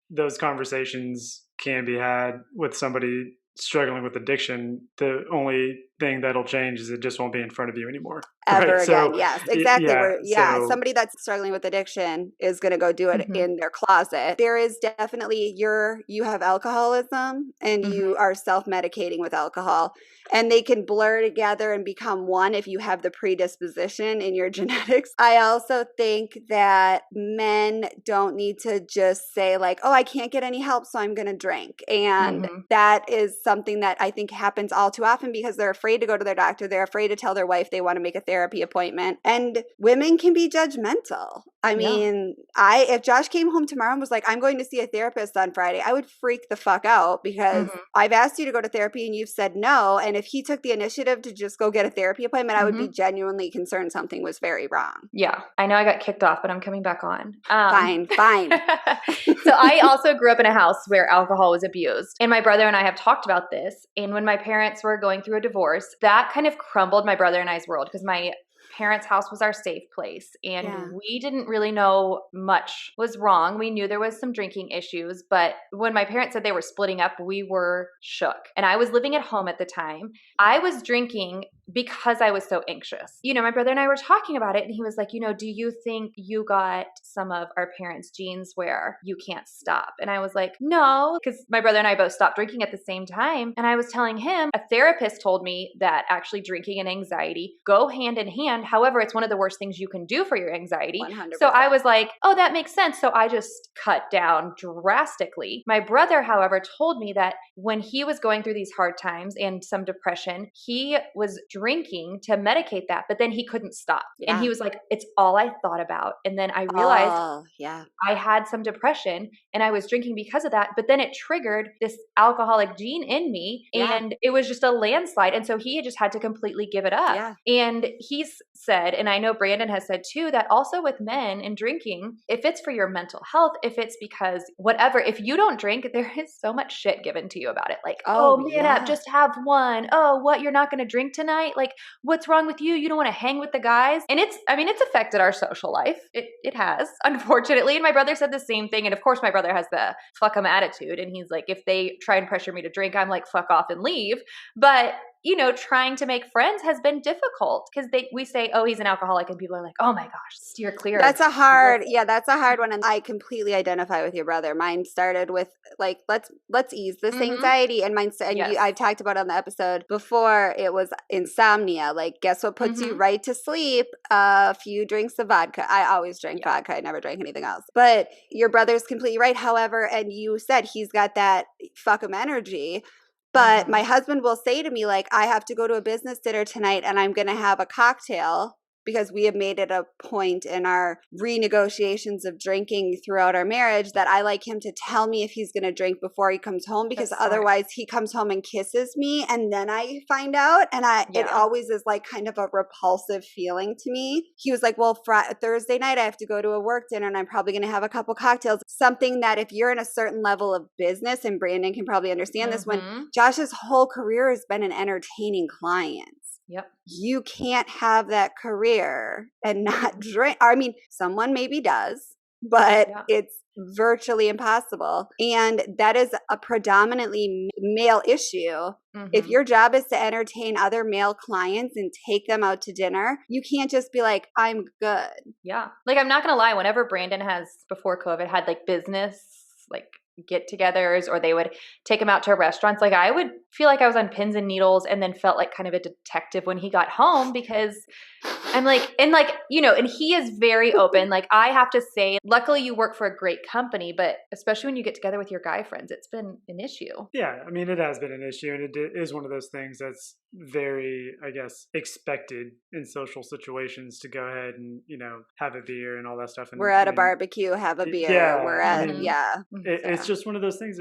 those conversations can be had with somebody struggling with addiction. The only thing that'll change is it just won't be in front of you anymore. Ever right? again. So, Yes, exactly. So, somebody that's struggling with addiction is going to go do it in their closet. There is definitely you have alcoholism and you are self-medicating with alcohol, and they can blur together and become one if you have the predisposition in your genetics. I also think that men don't need to just say like, oh, I can't get any help, so I'm going to drink. And that is something that I think happens all too often because they're afraid to go to their doctor. They're afraid to tell their wife they want to make a therapy appointment. And women can be judgmental. I mean, if Josh came home tomorrow and was like, I'm going to see a therapist on Friday, I would freak the fuck out because I've asked you to go to therapy and you've said no. And if he took the initiative to just go get a therapy appointment, I would be genuinely concerned something was very wrong. Yeah. I know I got kicked off, but I'm coming back on. Fine. So I also grew up in a house where alcohol was abused. And my brother and I have talked about this. And when my parents were going through a divorce, that kind of crumbled my brother and I's world because my parents' house was our safe place. And we didn't really know much was wrong. We knew there was some drinking issues, but when my parents said they were splitting up, we were shook. And I was living at home at the time. I was drinking because I was so anxious. My brother and I were talking about it and he was like, do you think you got some of our parents' genes where you can't stop? And I was like, no, because my brother and I both stopped drinking at the same time. And I was telling him, a therapist told me that actually drinking and anxiety go hand in hand. However, it's one of the worst things you can do for your anxiety. 100%. So I was like, oh, that makes sense. So I just cut down drastically. My brother, however, told me that when he was going through these hard times and some depression, he was drinking to medicate that, but then he couldn't stop. And he was like, it's all I thought about. And then I realized I had some depression and I was drinking because of that, but then it triggered this alcoholic gene in me and it was just a landslide. And so he just had to completely give it up. Yeah. And he's said, and I know Brandon has said too, that also with men and drinking, if it's for your mental health, if it's because whatever, if you don't drink, there is so much shit given to you about it. Like, man up, just have one. Oh, what? You're not going to drink tonight? Like, what's wrong with you? You don't want to hang with the guys? And it's affected our social life. It has, unfortunately. And my brother said the same thing. And of course, my brother has the fuck 'em attitude. And he's like, if they try and pressure me to drink, I'm like, fuck off and leave. But trying to make friends has been difficult because we say, oh, he's an alcoholic, and people are like, oh my gosh, steer clear. That's a hard one. And I completely identify with your brother. Mine started with like, let's ease this anxiety. And I've talked about on the episode before, it was insomnia. Like, guess what puts you right to sleep? A few drinks of vodka. I always drank vodka. I never drank anything else. But your brother's completely right. However, and you said he's got that fuck him energy. But my husband will say to me, like, I have to go to a business dinner tonight and I'm going to have a cocktail, because we have made it a point in our renegotiations of drinking throughout our marriage that I like him to tell me if he's going to drink before he comes home, because otherwise he comes home and kisses me and then I find out. And it always is like kind of a repulsive feeling to me. He was like, well, Thursday night I have to go to a work dinner and I'm probably going to have a couple cocktails. Something that if you're in a certain level of business, and Brandon can probably understand this, when Josh's whole career has been in entertaining clients. Yep. You can't have that career and not drink. I mean, someone maybe does, but it's virtually impossible. And that is a predominantly male issue. If your job is to entertain other male clients and take them out to dinner, you can't just be like, I'm good. Yeah. Like, I'm not going to lie. Whenever Brandon has, before COVID, had like business, like get-togethers, or they would take him out to restaurants, like I would feel like I was on pins and needles, and then felt like kind of a detective when he got home, because I'm like, and he is very open. Like, I have to say, luckily you work for a great company, but especially when you get together with your guy friends, it's been an issue. Yeah, I mean, it has been an issue, and it is one of those things that's very, I guess, expected in social situations to go ahead and, have a beer and all that stuff. And we're at a barbecue, have a beer. Yeah, we're at, It's just one of those things.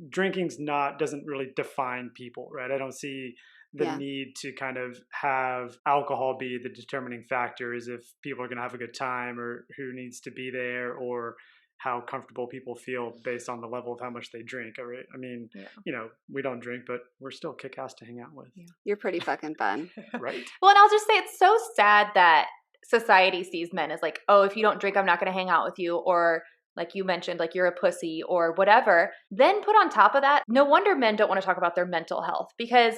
Drinking's doesn't really define people, right? I don't see the need to kind of have alcohol be the determining factor, as if people are going to have a good time or who needs to be there or how comfortable people feel based on the level of how much they drink. Right? I mean, we don't drink, but we're still kick-ass to hang out with. Yeah. You're pretty fucking fun. Right. Well, and I'll just say, it's so sad that society sees men as like, oh, if you don't drink, I'm not going to hang out with you, or like you mentioned, like you're a pussy or whatever. Then put on top of that, no wonder men don't want to talk about their mental health, because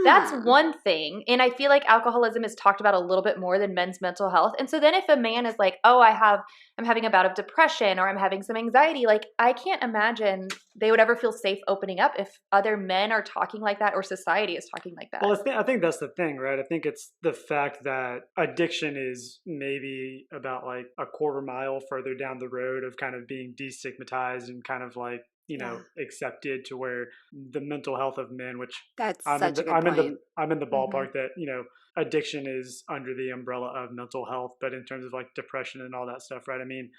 that's one thing. And I feel like alcoholism is talked about a little bit more than men's mental health. And so then if a man is like, oh, I'm having a bout of depression, or I'm having some anxiety, like I can't imagine they would ever feel safe opening up if other men are talking like that, or society is talking like that. Well, I think that's the thing, right? I think it's the fact that addiction is maybe about like a quarter mile further down the road of kind of being destigmatized and kind of like, accepted, to where the mental health of men, which I'm in the ballpark that, addiction is under the umbrella of mental health, but in terms of like depression and all that stuff, right? I mean,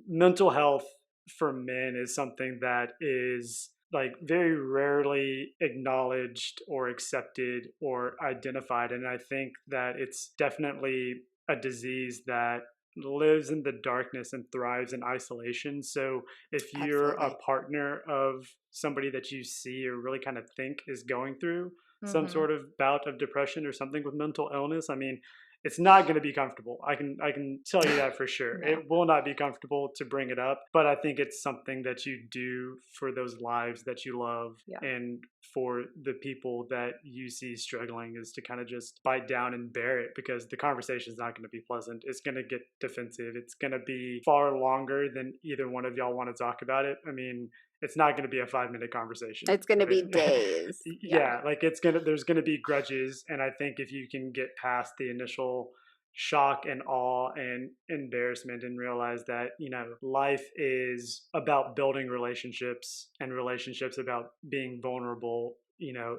mental health for men is something that is like very rarely acknowledged or accepted or identified. And I think that it's definitely a disease that lives in the darkness and thrives in isolation. So if you're a partner of somebody that you see or really kind of think is going through some sort of bout of depression or something with mental illness, I mean, it's not going to be comfortable. I can tell you that for sure. No. It will not be comfortable to bring it up, but I think it's something that you do for those lives that you love, and for the people that you see struggling, is to kind of just bite down and bear it, because the conversation is not going to be pleasant. It's going to get defensive. It's going to be far longer than either one of y'all want to talk about it. I mean, it's not going to be a 5-minute conversation. It's going to be days. There's going to be grudges. And I think if you can get past the initial shock and awe and embarrassment and realize that, life is about building relationships, and relationships about being vulnerable.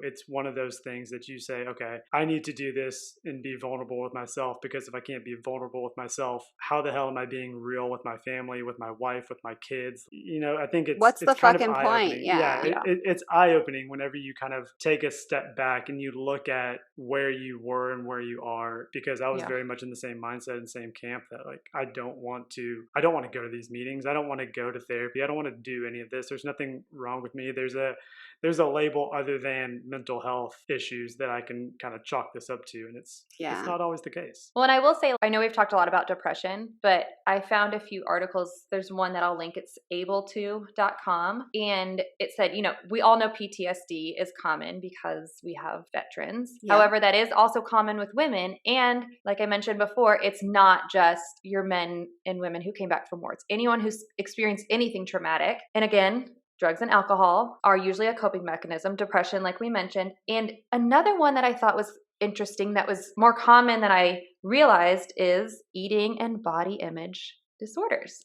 It's one of those things that you say, okay, I need to do this and be vulnerable with myself, because if I can't be vulnerable with myself, how the hell am I being real with my family, with my wife, with my kids? I think it's the fucking point? It's eye-opening whenever you kind of take a step back and you look at where you were and where you are, because I was very much in the same mindset and same camp that like, I don't want to go to these meetings. I don't want to go to therapy. I don't want to do any of this. There's nothing wrong with me. There's a label other than and mental health issues that I can kind of chalk this up to. And it's not always the case. Well, and I will say, I know we've talked a lot about depression, but I found a few articles. There's one that I'll link. It's able2.com. And it said, we all know PTSD is common because we have veterans. Yeah. However, that is also common with women. And like I mentioned before, it's not just your men and women who came back from war. It's anyone who's experienced anything traumatic. And again, drugs and alcohol are usually a coping mechanism. Depression, like we mentioned. And another one that I thought was interesting that was more common than I realized is eating and body image disorders.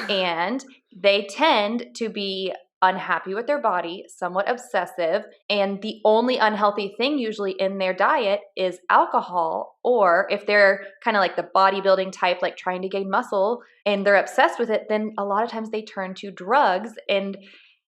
And they tend to be unhappy with their body, somewhat obsessive, and the only unhealthy thing usually in their diet is alcohol, or if they're kind of like the bodybuilding type, like trying to gain muscle and they're obsessed with it, then a lot of times they turn to drugs. And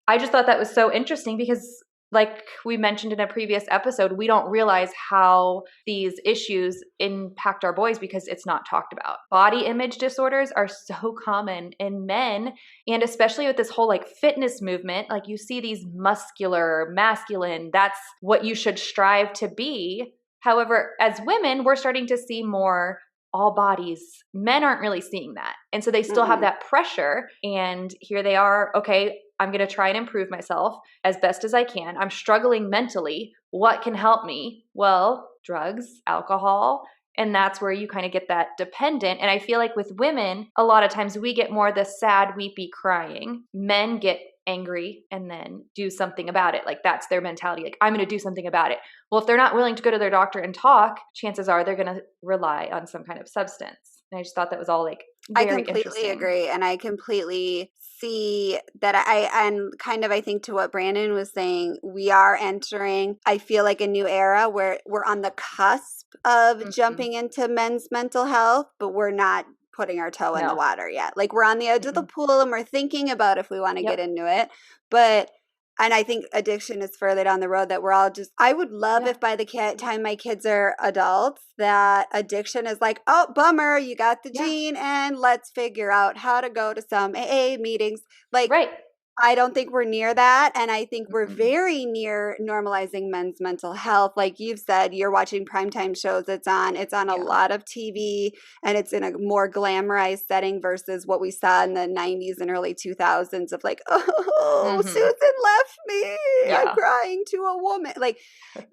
I just thought that was so interesting because, like we mentioned in a previous episode, we don't realize how these issues impact our boys because it's not talked about. Body image disorders are so common in men, and especially with this whole like fitness movement, like you see these muscular, masculine, that's what you should strive to be. However, as women, we're starting to see more all bodies. Men aren't really seeing that. And so they still have that pressure. And here they are, okay, I'm going to try and improve myself as best as I can. I'm struggling mentally. What can help me? Well, drugs, alcohol, and that's where you kind of get that dependent. And I feel like with women, a lot of times we get more the sad, weepy crying. Men get angry and then do something about it. Like that's their mentality. Like, I'm going to do something about it. Well, if they're not willing to go to their doctor and talk, chances are they're going to rely on some kind of substance. And I just thought that was all like very I completely agree. And I completely see that and kind of, I think to what Brandon was saying, we are entering, I feel like a new era where we're on the cusp of jumping into men's mental health, but we're not putting our toe in the water yet. Like we're on the edge of the pool and we're thinking about if we want to get into it. And I think addiction is further down the road that we're all just, I would love if by the time my kids are adults, that addiction is like, oh, bummer, you got the gene and let's figure out how to go to some AA meetings. Like, I don't think we're near that. And I think we're very near normalizing men's mental health. Like you've said, you're watching primetime shows. It's on a lot of TV, and it's in a more glamorized setting versus what we saw in the 90s and early 2000s of like, oh, Susan left me. I'm crying to a woman. Like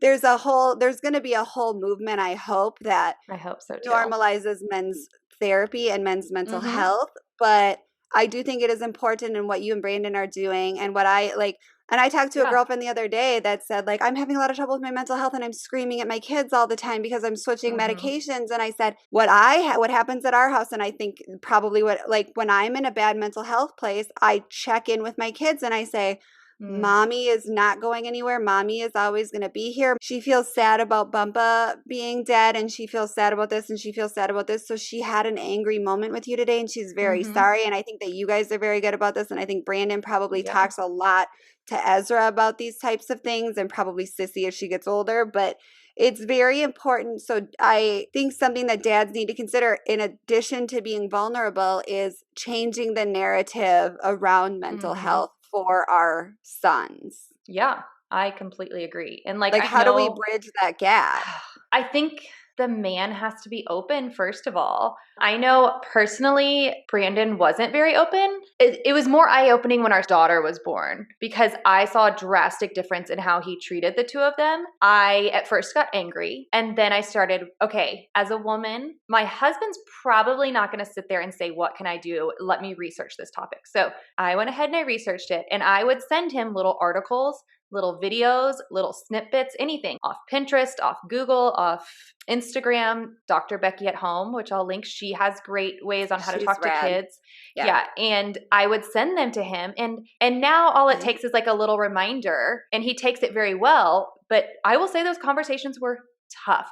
there's going to be a whole movement, I hope so too, normalizes men's therapy and men's mental health. But I do think it is important in what you and Brandon are doing, and what I like. And I talked to a girlfriend the other day that said, like, I'm having a lot of trouble with my mental health and I'm screaming at my kids all the time because I'm switching medications. And I said, what happens at our house, and I think probably when I'm in a bad mental health place, I check in with my kids and I say, Mommy is not going anywhere. Mommy is always going to be here. She feels sad about Bumpa being dead, and she feels sad about this, and she feels sad about this. So she had an angry moment with you today, and she's very sorry. And I think that you guys are very good about this. And I think Brandon probably talks a lot to Ezra about these types of things, and probably Sissy if she gets older. But it's very important. So I think something that dads need to consider, in addition to being vulnerable, is changing the narrative around mental health for our sons. Yeah, I completely agree. And like how do we bridge that gap? I think the man has to be open, first of all. I know personally, Brandon wasn't very open. It was more eye-opening when our daughter was born, because I saw a drastic difference in how he treated the two of them. I at first got angry, and then I started, okay, as a woman, my husband's probably not going to sit there and say, what can I do? Let me research this topic. So I went ahead and I researched it, and I would send him little articles, little videos, little snippets, anything off Pinterest, off Google, off Instagram, Dr. Becky at Home, which I'll link. She has great ways on how to talk to kids. Yeah. And I would send them to him. And now all it takes is like a little reminder, and he takes it very well. But I will say those conversations were tough.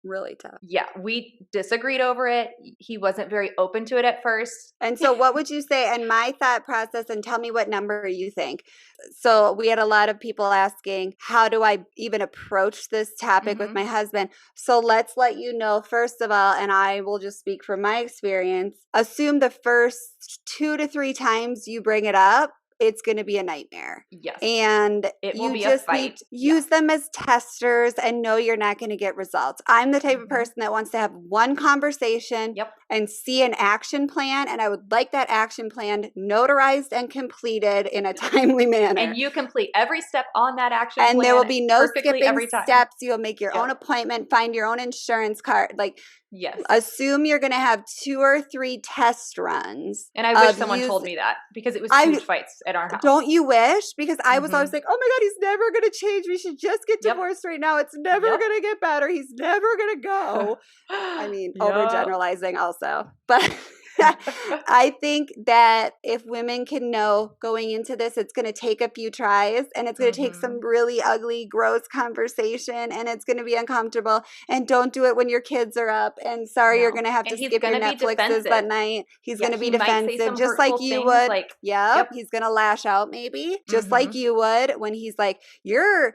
Really tough. Yeah, we disagreed over it. He wasn't very open to it at first. And so what would you say, and my thought process, and tell me what number you think. So we had a lot of people asking, how do I even approach this topic with my husband? So let's let you know, first of all, and I will just speak from my experience, assume the first 2 to 3 times you bring it up, it's going to be a nightmare. Yes. And it will you be just a fight. need to use them as testers and know you're not going to get results. I'm the type of person that wants to have one conversation and see an action plan. And I would like that action plan notarized and completed in a timely manner. And you complete every step on that action plan. And there will be no skipping every time. steps. You'll make your own appointment, find your own insurance card. Like, assume you're going to have 2 or 3 test runs. And I wish someone told me that, because it was huge fights at our house. Don't you wish? Because I was always like, oh my God, he's never going to change. We should just get divorced right now. It's never going to get better. He's never going to go. I mean, overgeneralizing also. But I think that if women can know going into this, it's going to take a few tries, and it's going to take some really ugly, gross conversation, and it's going to be uncomfortable. And don't do it when your kids are up. And sorry, you're going to have to skip your Netflixes that night. He's going to be defensive, just like you would. He's going to lash out maybe, just like you would when he's like, you're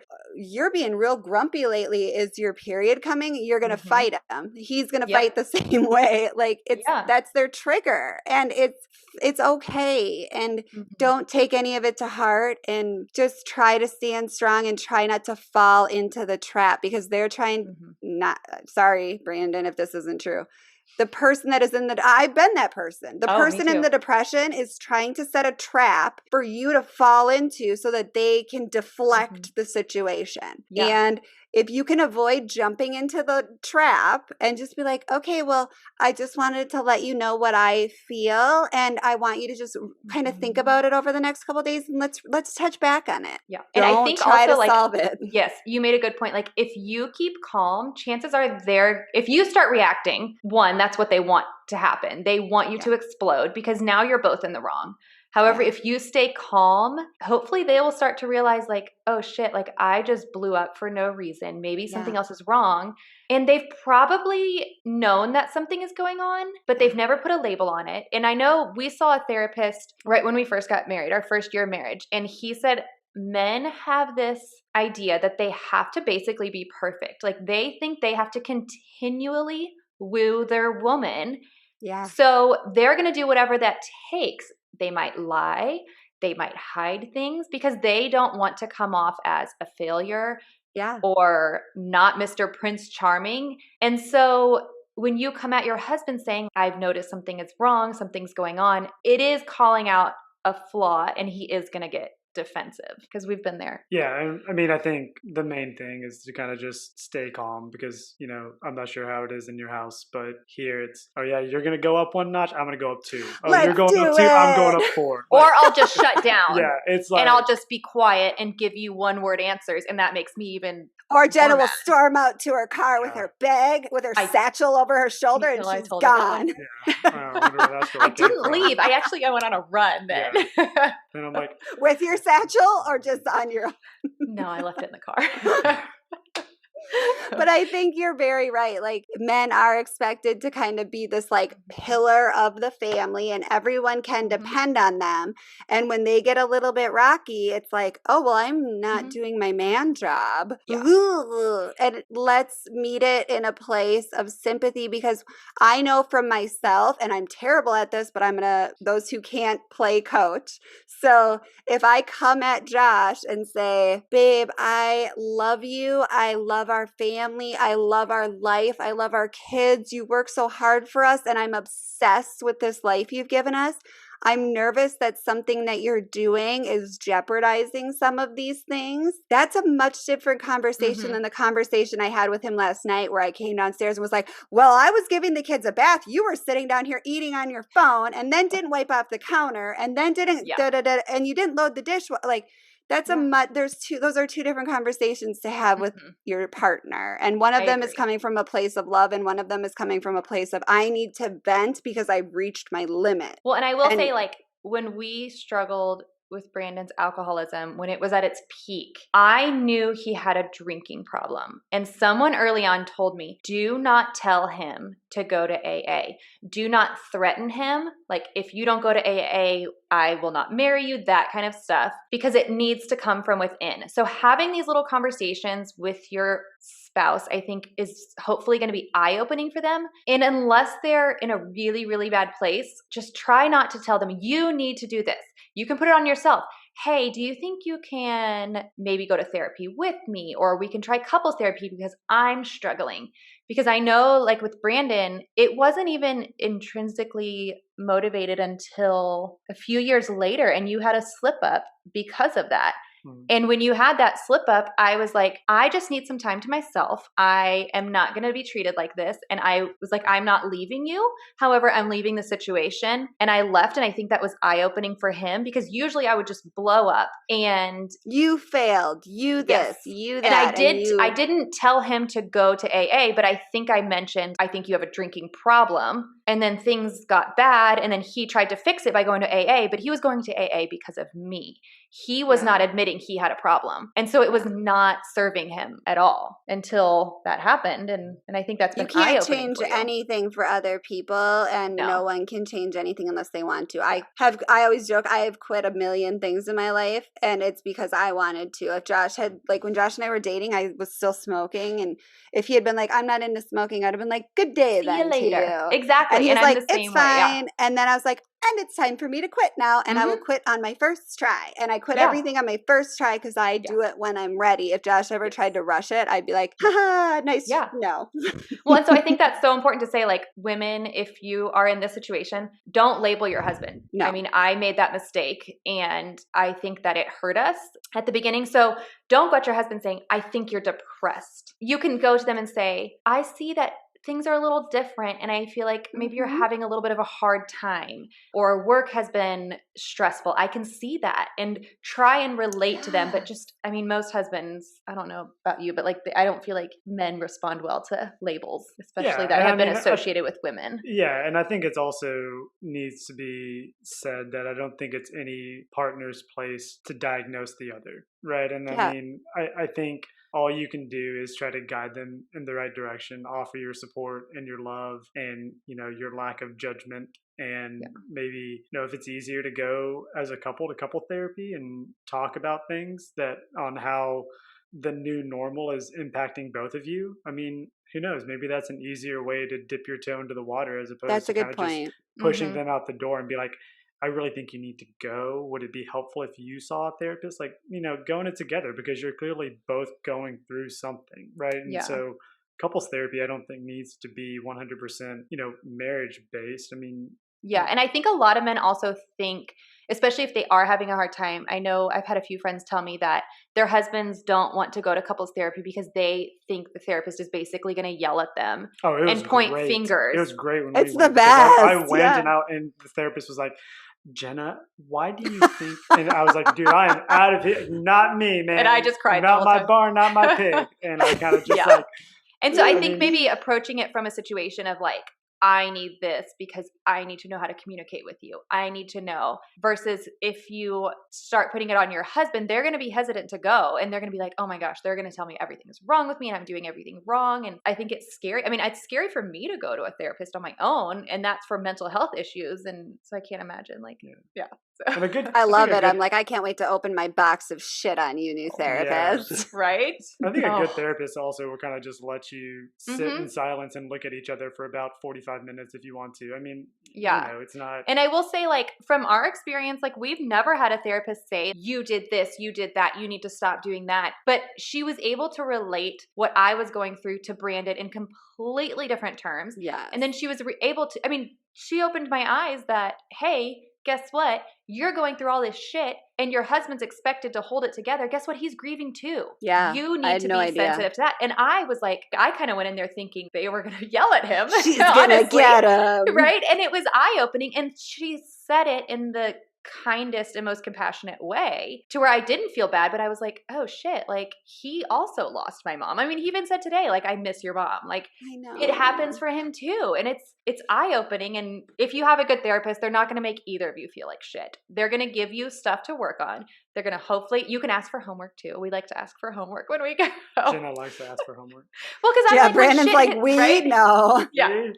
being real grumpy lately. Is your period coming? You're going to fight him. He's going to fight the same way. Like that's their trigger, and it's okay, and don't take any of it to heart, and just try to stand strong and try not to fall into the trap, because they're trying sorry, Brandon, if this isn't true. The person that is I've been that person. The person in the depression is trying to set a trap for you to fall into so that they can deflect the situation. And if you can avoid jumping into the trap and just be like, okay, well, I just wanted to let you know what I feel, and I want you to just kind of think about it over the next couple of days, and let's touch back on it. And I think try also, to solve it. Yes, you made a good point. Like, if you keep calm, chances are if you start reacting, one, that's what they want to happen. They want you to explode, because now you're both in the wrong. However, if you stay calm, hopefully they will start to realize, like, oh shit, like I just blew up for no reason. Maybe something else is wrong. And they've probably known that something is going on, but they've never put a label on it. And I know we saw a therapist right when we first got married, our first year of marriage. And he said, men have this idea that they have to basically be perfect. Like, they think they have to continually woo their woman. So they're going to do whatever that takes. They might lie. They might hide things because they don't want to come off as a failure or not Mr. Prince Charming. And so when you come at your husband saying, I've noticed something is wrong, something's going on, it is calling out a flaw, and he is going to get defensive, because we've been there. Yeah, I mean, I think the main thing is to kind of just stay calm, because, I'm not sure how it is in your house, but here it's, oh yeah, you're going to go up 1 notch, I'm going to go up 2. Oh, you're going up 2, I'm going up 4. Or I'll just shut down. It's like, and I'll just be quiet and give you one-word answers, and that makes me even Or Jenna will storm out to her car with her bag, with her satchel over her shoulder, and she's gone. I didn't leave. I went on a run then. And I'm like, with your satchel or just on your own? No, I left it in the car. But I think you're very right. Like, men are expected to kind of be this like pillar of the family, and everyone can depend on them. And when they get a little bit rocky, it's like, oh, well, I'm not doing my man job. And let's meet it in a place of sympathy, because I know from myself, and I'm terrible at this, but those who can't play coach. So if I come at Josh and say, babe, I love you. I love our family. I love our life. I love our kids. You work so hard for us, and I'm obsessed with this life you've given us. I'm nervous that something that you're doing is jeopardizing some of these things. That's a much different conversation than the conversation I had with him last night, where I came downstairs and was like, well, I was giving the kids a bath. You were sitting down here eating on your phone, and then didn't wipe off the counter, and then didn't, and you didn't load the dishwasher. Like, that's those are 2 different conversations to have with your partner. And one of them is coming from a place of love, and one of them is coming from a place of, I need to vent because I've reached my limit. Well, and I will say, like, when we struggled with Brandon's alcoholism, when it was at its peak, I knew he had a drinking problem. And someone early on told me, do not tell him to go to AA. Do not threaten him. Like, if you don't go to AA, I will not marry you, that kind of stuff, because it needs to come from within. So having these little conversations with your spouse, I think, is hopefully going to be eye-opening for them. And unless they're in a really, really bad place, just try not to tell them, you need to do this. You can put it on yourself. Hey, do you think you can maybe go to therapy with me? Or we can try couples therapy because I'm struggling. Because I know, like with Brandon, it wasn't even intrinsically motivated until a few years later, and you had a slip up because of that. And when you had that slip up, I was like, I just need some time to myself. I am not going to be treated like this. And I was like, I'm not leaving you. However, I'm leaving the situation. And I left. And I think that was eye-opening for him, because usually I would just blow up and you failed, you this, you that. And I didn't tell him to go to AA, but I think I mentioned, I think you have a drinking problem. And then things got bad. And then he tried to fix it by going to AA, but he was going to AA because of me. He was not admitting he had a problem. And so it was not serving him at all until that happened. And I think that's been eye-opening. You can't change anything for other people, and no one can change anything unless they want to. I always joke, I have quit a million things in my life, and it's because I wanted to. If Josh had, like when Josh and I were dating, I was still smoking, and if he had been like, I'm not into smoking, I'd have been like, good day See then you later. to you. Exactly. And he was I'm like, the same it's way, fine. And then I was like, and it's time for me to quit now. And I will quit on my first try. And I quit everything on my first try because I do it when I'm ready. If Josh ever tried to rush it, I'd be like, haha, nice. Yeah. No. Well, and so I think that's so important to say, like, women, if you are in this situation, don't label your husband. No. I mean, I made that mistake, and I think that it hurt us at the beginning. So don't go at your husband saying, I think you're depressed. You can go to them and say, I see that things are a little different, and I feel like maybe you're having a little bit of a hard time, or work has been stressful. I can see that, and try and relate to them. But just, I mean, most husbands, I don't know about you, but like, I don't feel like men respond well to labels, especially that have been associated with women. Yeah. And I think it's also needs to be said that I don't think it's any partner's place to diagnose the other. Right. And I mean, I think all you can do is try to guide them in the right direction, offer your support and your love and, you know, your lack of judgment. And maybe, you know, if it's easier to go as a couple to couple therapy and talk about things that on how the new normal is impacting both of you. I mean, who knows? Maybe that's an easier way to dip your toe into the water as opposed to kind of just pushing them out the door and be like, I really think you need to go. Would it be helpful if you saw a therapist? Like, you know, going it together because you're clearly both going through something, right? And so couples therapy, I don't think needs to be 100%, you know, marriage based. I mean, yeah. And I think a lot of men also think, especially if they are having a hard time. I know I've had a few friends tell me that their husbands don't want to go to couples therapy because they think the therapist is basically going to yell at them and point fingers. It was great when it's the best. I went and the therapist was like, Jenna, why do you think? And I was like, dude, I am out of here. Not me, man. And I just cried. Not my barn, not my pig. And I kind of just like. And so I think maybe approaching it from a situation of like, I need this because I need to know how to communicate with you. I need to know, versus if you start putting it on your husband, they're going to be hesitant to go, and they're going to be like, oh my gosh, they're going to tell me everything is wrong with me and I'm doing everything wrong. And I think it's scary. I mean, it's scary for me to go to a therapist on my own, and that's for mental health issues. And so I can't imagine I love it. I'm like, I can't wait to open my box of shit on you, new therapist. Right? I think a good therapist also will kind of just let you sit in silence and look at each other for about 45 minutes if you want to. I mean, you know, it's not. And I will say, like, from our experience, like, we've never had a therapist say, you did this, you did that, you need to stop doing that. But she was able to relate what I was going through to Brandon in completely different terms. Yeah. And then she was able to, I mean, she opened my eyes that, hey, guess what? You're going through all this shit and your husband's expected to hold it together. Guess what? He's grieving too. Yeah. You need to be sensitive to that. And I was like, I kind of went in there thinking they were going to yell at him. She's going to get him. Right? And it was eye-opening. And she said it in the kindest and most compassionate way to where I didn't feel bad, but I was like, oh shit, like he also lost my mom. I mean, he even said today, like, I miss your mom. Like, I know. It happens for him too. And it's eye-opening. And if you have a good therapist, they're not going to make either of you feel like shit. They're going to give you stuff to work on. They're going to hopefully, you can ask for homework too. We like to ask for homework when we go. Jenna likes to ask for homework. Well, because I'm like, Brandon's like, we know. Yeah.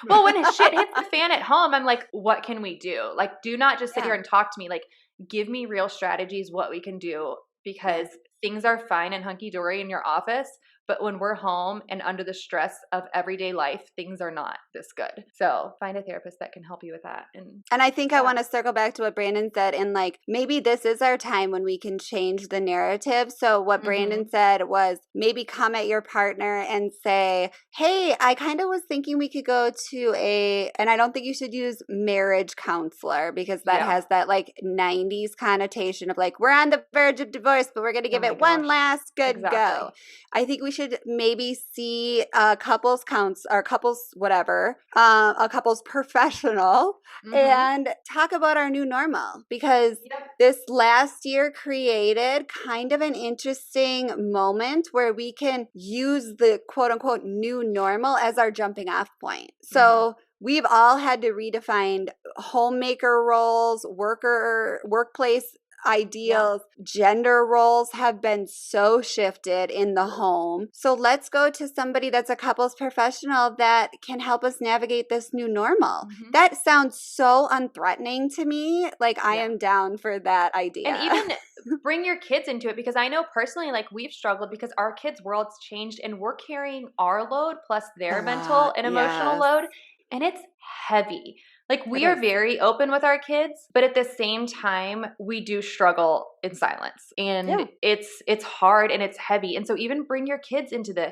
Well, when shit hits the fan at home, I'm like, what can we do? Like, do not just sit here and talk to me. Like, give me real strategies, what we can do, because things are fine and hunky-dory in your office, But when we're home and under the stress of everyday life, things are not this good. So find a therapist that can help you with that. And I think I want to circle back to what Brandon said, and like maybe this is our time when we can change the narrative. So what Brandon said was maybe come at your partner and say, hey, I kind of was thinking we could go to and I don't think you should use marriage counselor because that has that like 90s connotation of like, we're on the verge of divorce, but we're going to give it one last good go. I think we should maybe see a couples a couples professional and talk about our new normal, because this last year created kind of an interesting moment where we can use the quote unquote new normal as our jumping off point. So we've all had to redefine homemaker roles, workplace ideals, gender roles have been so shifted in the home. So let's go to somebody that's a couples professional that can help us navigate this new normal. That sounds so unthreatening to me. Like I am down for that idea. And even bring your kids into it, because I know personally, like we've struggled because our kids' world's changed and we're carrying our load plus their mental and emotional load. And it's heavy. Like we are very open with our kids, but at the same time, we do struggle in silence, and it's hard and it's heavy. And so even bring your kids into the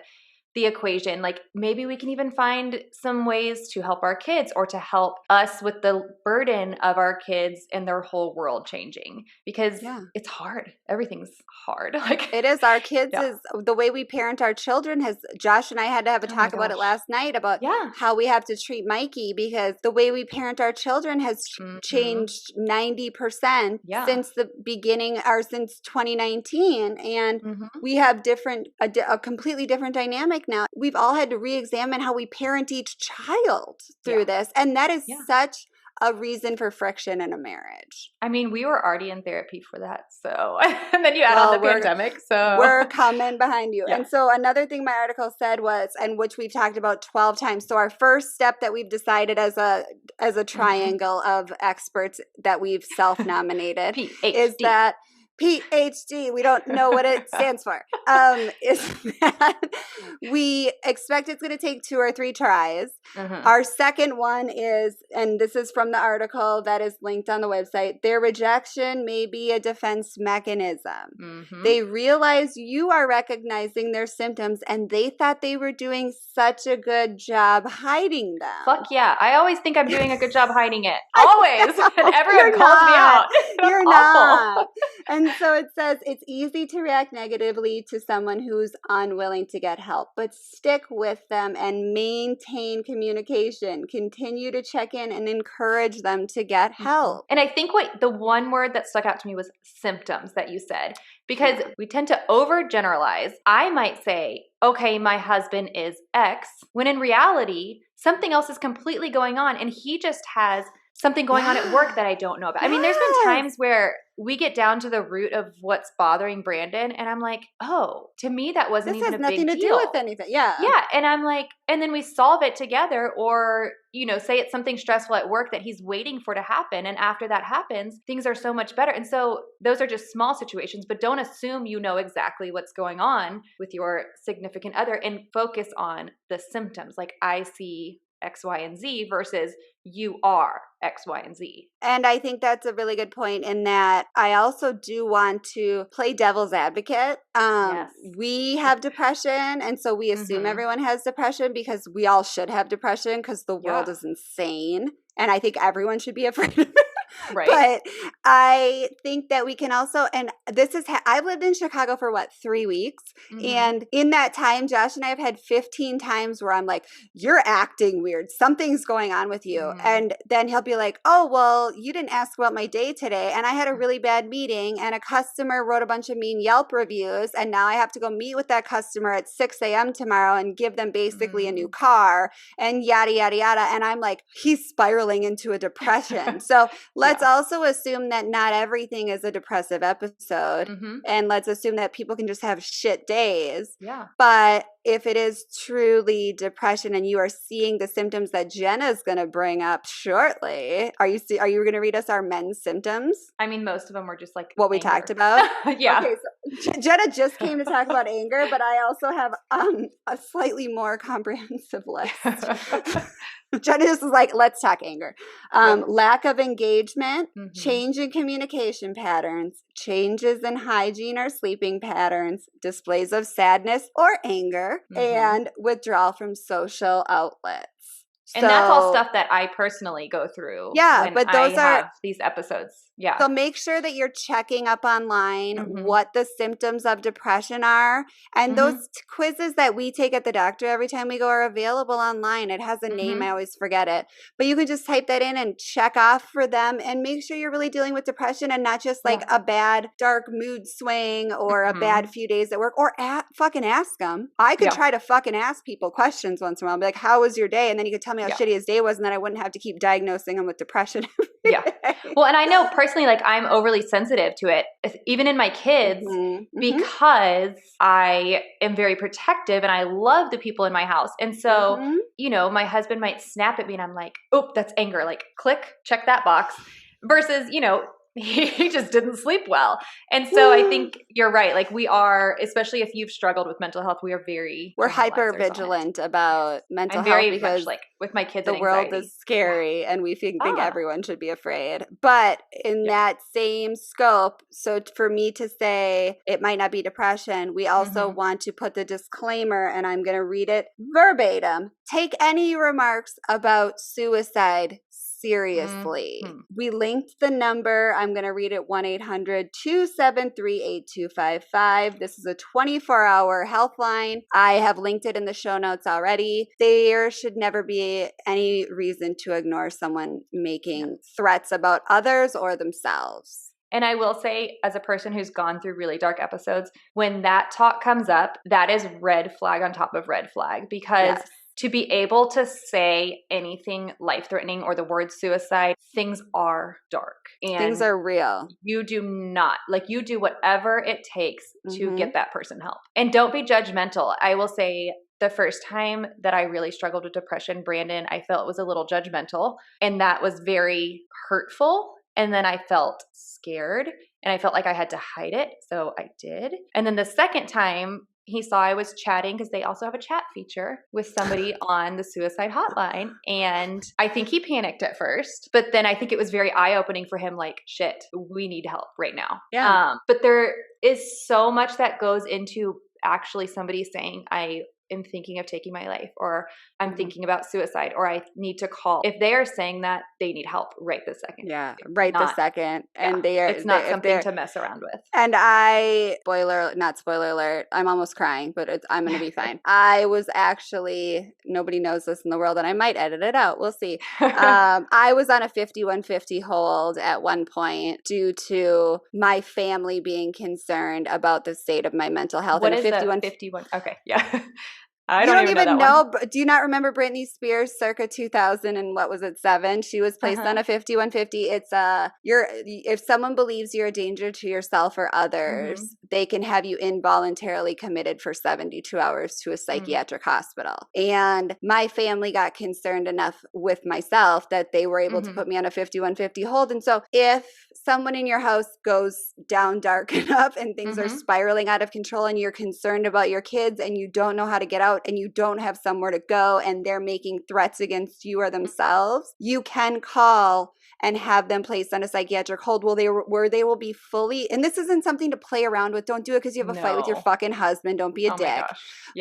equation. Like maybe we can even find some ways to help our kids or to help us with the burden of our kids and their whole world changing, because it's hard. Everything's hard. Like it is. Our kids is the way we parent our children has, Josh and I had to have a talk about it last night about how we have to treat Mikey, because the way we parent our children has changed 90% since the beginning or since 2019. And we have a completely different dynamic now. We've all had to re-examine how we parent each child through this. And that is such a reason for friction in a marriage. I mean, we were already in therapy for that. So, and then you add on the pandemic. So we're coming behind you. And so another thing my article said was, and which we've talked about 12 times. So our first step that we've decided as a triangle of experts that we've self-nominated is that PhD, we don't know what it stands for, is that we expect it's going to take 2 or 3 tries. Our second one is, and this is from the article that is linked on the website, their rejection may be a defense mechanism. They realize you are recognizing their symptoms and they thought they were doing such a good job hiding them. Fuck yeah. I always think I'm doing a good job hiding it. Always. And everyone calls me out. You're not. And so it says it's easy to react negatively to someone who's unwilling to get help, but stick with them and maintain communication. Continue to check in and encourage them to get help. And I think the one word that stuck out to me was symptoms that you said, because we tend to overgeneralize. I might say, okay, my husband is X, when in reality, something else is completely going on and he just has something going on at work that I don't know about. I mean, there's been times where we get down to the root of what's bothering Brandon and I'm like, oh, to me that wasn't even a big deal. This has nothing to do with anything. Yeah. And I'm like, and then we solve it together, or, say it's something stressful at work that he's waiting for to happen. And after that happens, things are so much better. And so those are just small situations, but don't assume you know exactly what's going on with your significant other and focus on the symptoms. Like I see X, Y, and Z versus you are X, Y, and Z. And I think that's a really good point in that I also do want to play devil's advocate. We have depression, and so we assume everyone has depression because we all should have depression because the world is insane. And I think everyone should be afraid of it. Right. But I think that we can also, and this is, I've lived in Chicago for 3 weeks. And in that time, Josh and I have had 15 times where I'm like, you're acting weird. Something's going on with you. And then he'll be like, oh, well, you didn't ask about my day today. And I had a really bad meeting and a customer wrote a bunch of mean Yelp reviews. And now I have to go meet with that customer at 6 a.m. tomorrow and give them basically a new car and yada, yada, yada. And I'm like, he's spiraling into a depression. So let's also assume that not everything is a depressive episode. And let's assume that people can just have shit days. Yeah. But if it is truly depression and you are seeing the symptoms that Jenna is going to bring up shortly, are you going to read us our men's symptoms? I mean, most of them were just like what we anger. talked about. Yeah. Okay, so Jenna just came to talk about anger, but I also have a slightly more comprehensive list. Jenna just was like, let's talk anger. Lack of engagement, change in communication patterns, changes in hygiene or sleeping patterns, displays of sadness or anger, and withdrawal from social outlets. And that's all stuff that I personally go through when but those have these episodes. Yeah. So make sure that you're checking up online what the symptoms of depression are. And those quizzes that we take at the doctor every time we go are available online. It has a name. I always forget it. But you can just type that in and check off for them and make sure you're really dealing with depression and not just like a bad dark mood swing or a bad few days at work, or fucking ask them. I could try to fucking ask people questions once in a while. Be like, how was your day? And then you could tell me how shitty his day was, and then I wouldn't have to keep diagnosing him with depression. Well, and I know personally, like I'm overly sensitive to it, even in my kids, because I am very protective and I love the people in my house. And so, you know, my husband might snap at me and I'm like, oh, that's anger. Like, click, check that box. Versus, you know, he just didn't sleep well. And so I think you're right. Like we are, especially if you've struggled with mental health, we're hyper vigilant about mental health very because much like with my kids, the world is scary and we think everyone should be afraid. But in that same scope, so for me to say it might not be depression, we also want to put the disclaimer, and I'm going to read it verbatim. Take any remarks about suicide seriously. We linked the number. I'm going to read it, 1-800-273-8255. This is a 24-hour health line. I have linked it in the show notes already. There should never be any reason to ignore someone making threats about others or themselves. And I will say, as a person who's gone through really dark episodes, when that talk comes up, that is red flag on top of red flag, because to be able to say anything life-threatening or the word suicide, things are dark. And things are real. You do not, like you do whatever it takes to get that person help. And don't be judgmental. I will say the first time that I really struggled with depression, Brandon, I felt was a little judgmental, and that was very hurtful. And then I felt scared and I felt like I had to hide it. So I did. And then the second time, he saw I was chatting, because they also have a chat feature with somebody on the suicide hotline. And I think he panicked at first, but then I think it was very eye-opening for him, like, shit, we need help right now. But there is so much that goes into actually somebody saying, I am thinking of taking my life, or I'm thinking about suicide, or I need to call. If they are saying that, they need help right this second. This second. And it's not something to mess around with. And not spoiler alert, I'm almost crying, but I'm going to be fine. I was actually, nobody knows this in the world, and I might edit it out. We'll see. I was on a 5150 hold at one point due to my family being concerned about the state of my mental health. What is 51? Okay. Yeah. I don't even know. Do you not remember Britney Spears circa 2000 and what was it, 7? She was placed on a 5150. It's if someone believes you're a danger to yourself or others, they can have you involuntarily committed for 72 hours to a psychiatric hospital. And my family got concerned enough with myself that they were able to put me on a 5150 hold. And so if someone in your house goes down dark enough and things are spiraling out of control and you're concerned about your kids and you don't know how to get out and you don't have somewhere to go and they're making threats against you or themselves, you can call and have them placed on a psychiatric hold where they will be fully, and this isn't something to play around with. Don't do it because you have a fight with your fucking husband. Don't be a dick.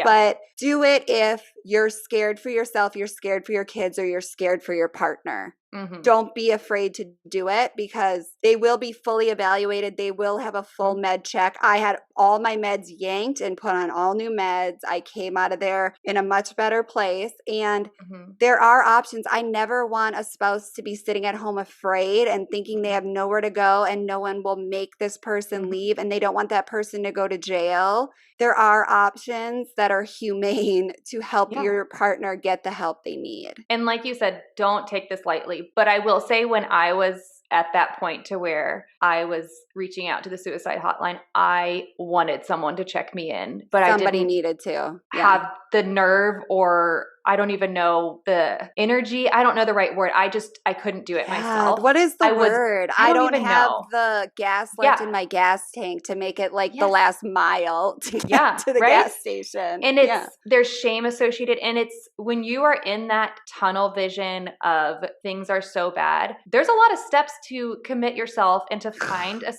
But do it if you're scared for yourself, you're scared for your kids, or you're scared for your partner. Don't be afraid to do it, because they will be fully evaluated. They will have a full med check. I had all my meds yanked and put on all new meds. I came out of there in a much better place. And there are options. I never want a spouse to be sitting at home afraid and thinking they have nowhere to go and no one will make this person leave, and they don't want that person to go to jail. There are options that are humane to help your partner get the help they need. And like you said, don't take this lightly. But I will say, when I was at that point to where I was reaching out to the suicide hotline. I wanted someone to check me in, but Somebody I didn't needed to have the nerve, or I don't even know the energy. I don't know the right word. I couldn't do it myself. What is the word? I don't even have know. the gas left in my gas tank to make it like the last mile to get to the gas station. And there's shame associated. And it's when you are in that tunnel vision of things are so bad, there's a lot of steps to commit yourself and to find a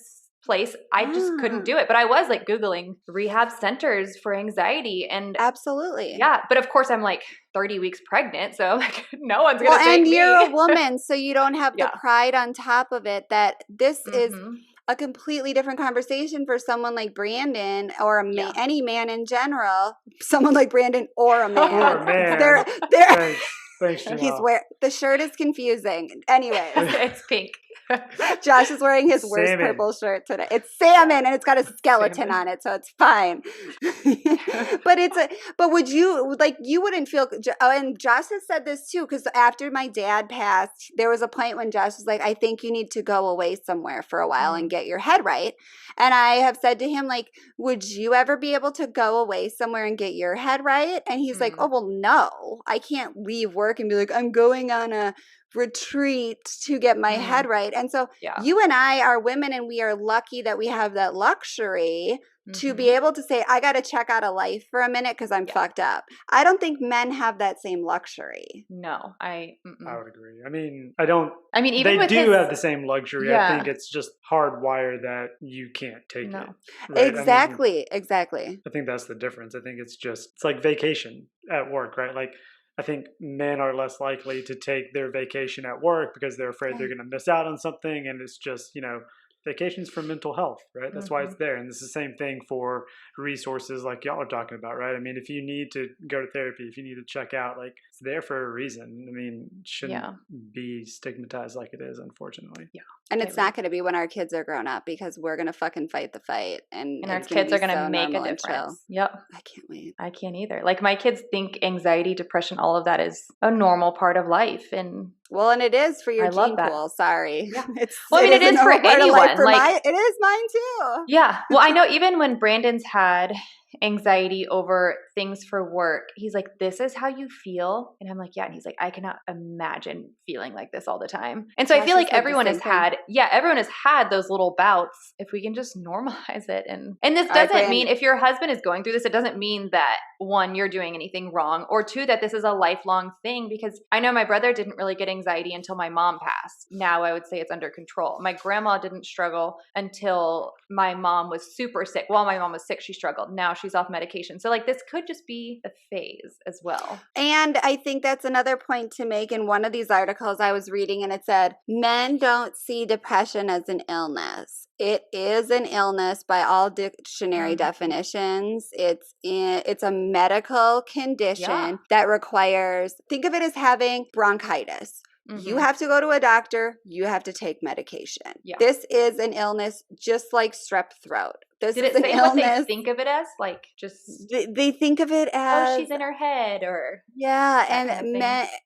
place. I just couldn't do it. But I was like Googling rehab centers for anxiety, and absolutely. Yeah. But of course I'm like 30 weeks pregnant. So like no one's going to take me. And you're a woman, so you don't have the pride on top of it that this is a completely different conversation for someone like Brandon or any man in general. Someone like Brandon or a man. Or a man. They're Thanks, Jenelle. The shirt is confusing. Anyways. It's pink. Josh is wearing his worst purple shirt today. It's salmon and it's got a skeleton on it, so it's fine. But would you, like, you wouldn't feel, and Josh has said this too, because after my dad passed, there was a point when Josh was like, I think you need to go away somewhere for a while and get your head right. And I have said to him, like, would you ever be able to go away somewhere and get your head right? And he's like, oh, well, no, I can't leave work and be like, I'm going on a retreat to get my head right. And so you and I are women, and we are lucky that we have that luxury to be able to say, I got to check out of life for a minute because I'm fucked up. I don't think men have that same luxury. No, I would agree. I mean, even they do have the same luxury. I think it's just hardwired that you can't take it. Right? Exactly. I think that's the difference. I think it's like vacation at work, right? Like, I think men are less likely to take their vacation at work because they're afraid they're going to miss out on something. And it's just, vacations for mental health, right? That's why it's there. And it's the same thing for resources like y'all are talking about, right? I mean, if you need to go to therapy, if you need to check out, like, it's there for a reason. I mean, it shouldn't be stigmatized like it is, unfortunately. Yeah. And it's not going to be when our kids are grown up, because we're going to fucking fight the fight. And our kids are going to make a difference. Yep. I can't wait. I can't either. Like, my kids think anxiety, depression, all of that is a normal part of life. And it is for your gene pool. Sorry. Yeah. It is for anyone. It is mine too. Yeah. Well, I know even when Brandon's had anxiety over things for work, he's like, this is how you feel? And I'm like, yeah. And he's like, I cannot imagine feeling like this all the time. And so I feel like everyone has had those little bouts. If we can just normalize it. And this doesn't mean, if your husband is going through this, it doesn't mean that, one, you're doing anything wrong, or two, that this is a lifelong thing. Because I know my brother didn't really get anxiety until my mom passed. Now I would say it's under control. My grandma didn't struggle until my mom was super sick. While my mom was sick, she struggled. Now she's off medication. So like, this could just be a phase as well. And I think that's another point to make. In one of these articles I was reading, and it said, men don't see depression as an illness. It is an illness by all dictionary definitions. It's a medical condition that requires, think of it as having bronchitis. You have to go to a doctor. You have to take medication. Yeah. This is an illness just like strep throat. Did it say what they think of it as? Like, just they think of it as, oh, she's in her head, or and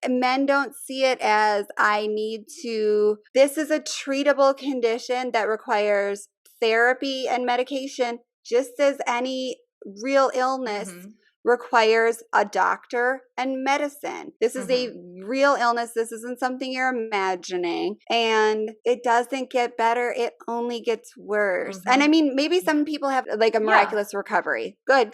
men don't see it as, I need to. This is a treatable condition that requires therapy and medication, just as any real illness requires a doctor and medicine. This is a real illness. This isn't something you're imagining. And it doesn't get better. It only gets worse. And I mean, maybe some people have like a miraculous recovery. Good.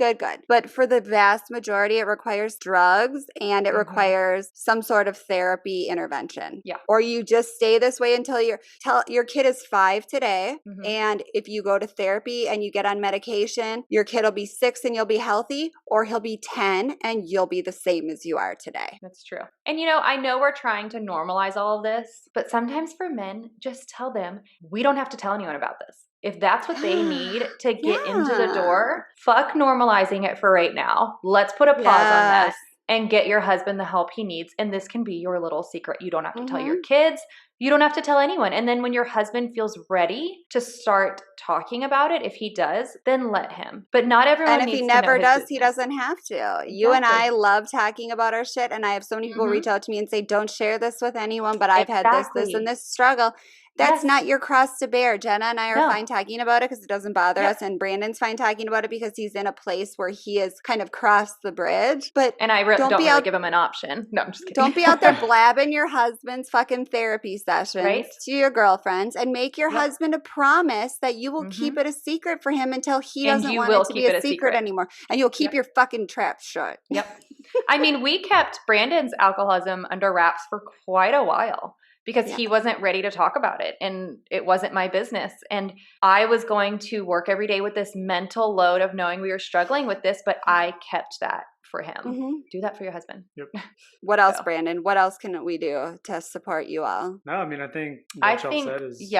But for the vast majority, it requires drugs and it requires some sort of therapy intervention. Yeah. Or you just stay this way until your kid is 5 today. And if you go to therapy and you get on medication, your kid will be 6 and you'll be healthy, or he'll be 10 and you'll be the same as you are today. That's true. And I know we're trying to normalize all of this, but sometimes for men, just tell them, we don't have to tell anyone about this. If that's what they need to get into the door, fuck normalizing it for right now. Let's put a pause on this and get your husband the help he needs. And this can be your little secret. You don't have to tell your kids. You don't have to tell anyone. And then when your husband feels ready to start talking about it, if he does, then let him. But not everyone needs to know. And if he never does, he doesn't have to. Exactly. You and I love talking about our shit. And I have so many people reach out to me and say, don't share this with anyone, but I've had this and this struggle. That's not your cross to bear. Jenna and I are No. fine talking about it because it doesn't bother Yep. us. And Brandon's fine talking about it because he's in a place where he has kind of crossed the bridge. But And I don't really give him an option. No, I'm just kidding. Don't be out there blabbing your husband's fucking therapy sessions to your girlfriends, and make your husband a promise that you will keep it a secret for him until he doesn't want it to be a secret anymore. And you'll keep your fucking trap shut. Yep. I mean, we kept Brandon's alcoholism under wraps for quite a while because he wasn't ready to talk about it, and it wasn't my business. And I was going to work every day with this mental load of knowing we were struggling with this, but I kept that for him. Do that for your husband. Yep. What else, Brandon? What else can we do to support you all? No, I mean, I think what y'all said is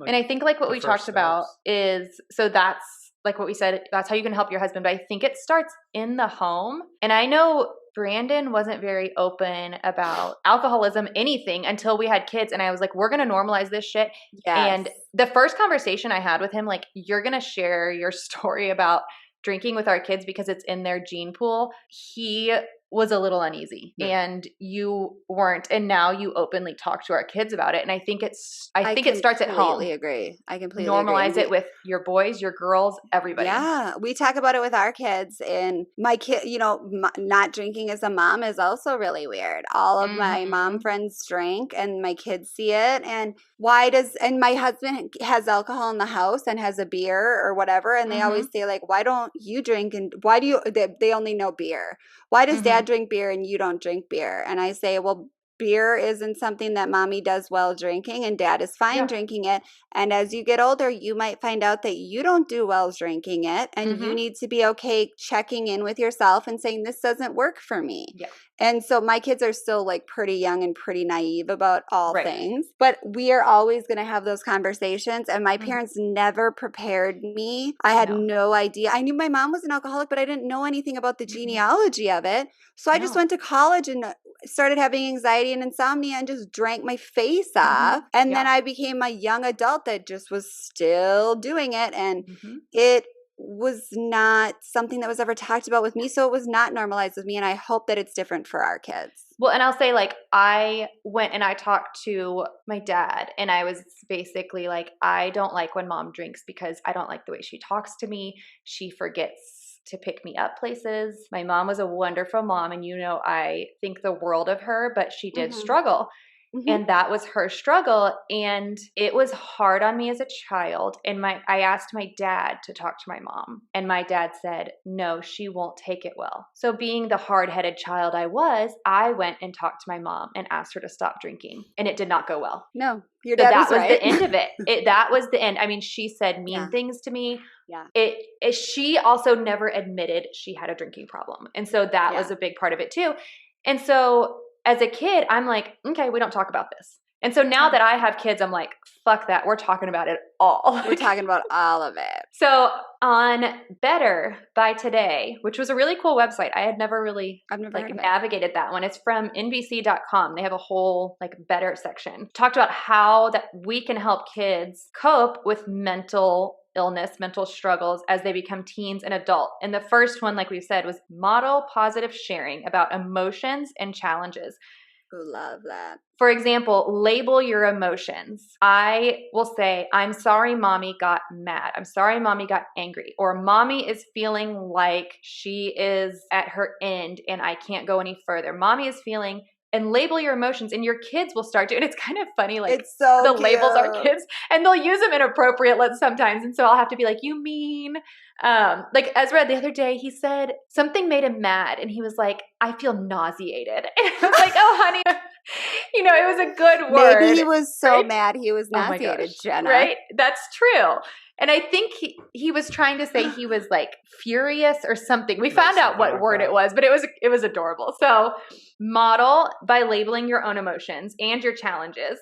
and I think like what we talked about is, so that's like what we said, that's how you can help your husband. But I think it starts in the home. And I know Brandon wasn't very open about alcoholism, anything, until we had kids. And I was like, we're going to normalize this shit. Yes. And the first conversation I had with him, like, you're going to share your story about drinking with our kids because it's in their gene pool. He was a little uneasy and you weren't, and now you openly talk to our kids about it. And I think it starts at home. I completely agree. I completely normalize agree. It with your boys, your girls, everybody. Yeah, we talk about it with our kids, and my kid, not drinking as a mom is also really weird. All of my mom friends drink, and my kids see it. And and my husband has alcohol in the house and has a beer or whatever, and they always say, like, why don't you drink, and why do you? They only know beer. Why does dad drink beer and you don't drink beer? And I say, well, beer isn't something that mommy does well drinking, and dad is fine drinking it. And as you get older, you might find out that you don't do well drinking it, and you need to be okay checking in with yourself and saying, this doesn't work for me. Yeah. And so my kids are still like pretty young and pretty naive about all things, but we are always going to have those conversations. And my parents never prepared me. I had no idea. I knew my mom was an alcoholic, but I didn't know anything about the genealogy of it. So I just went to college and started having anxiety and insomnia and just drank my face off. And then I became a young adult that just was still doing it. And it was not something that was ever talked about with me. So it was not normalized with me. And I hope that it's different for our kids. Well, and I'll say, like, I went and I talked to my dad, and I was basically like, I don't like when mom drinks because I don't like the way she talks to me. She forgets to pick me up places. My mom was a wonderful mom, and I think the world of her, but she did struggle. And that was her struggle. And it was hard on me as a child. And I asked my dad to talk to my mom. And my dad said, no, she won't take it well. So being the hard-headed child I went and talked to my mom and asked her to stop drinking. And it did not go well. No, your dad was right. That was the end of it. That was the end. I mean, she said mean things to me. Yeah. She also never admitted she had a drinking problem. And so that was a big part of it too. And so as a kid, I'm like, okay, we don't talk about this. And so now that I have kids, I'm like, fuck that. We're talking about it all. We're talking about all of it. So on Better by Today, which was a really cool website. I've never navigated that one. It's from NBC.com. They have a whole Better section. Talked about how that we can help kids cope with mental illness, mental struggles as they become teens and adult. And the first one, like we said, was model positive sharing about emotions and challenges. Love that. For example, label your emotions. I will say, I'm sorry mommy got mad. I'm sorry mommy got angry. Or mommy is feeling like she is at her end and I can't go any further. Mommy is feeling, and label your emotions, and your kids will start to, and it's kind of funny, it's so the cute. Labels are kids, and they'll use them inappropriate sometimes, and so I'll have to be like, you mean, like Ezra the other day, he said something made him mad, and he was like, I feel nauseated, and I was like, oh honey, it was a good word. Maybe he was so mad he was nauseated, Jenna. Right? That's true. And I think he was trying to say he was furious or something. We found out what word it was, but it was adorable. So model by labeling your own emotions and your challenges.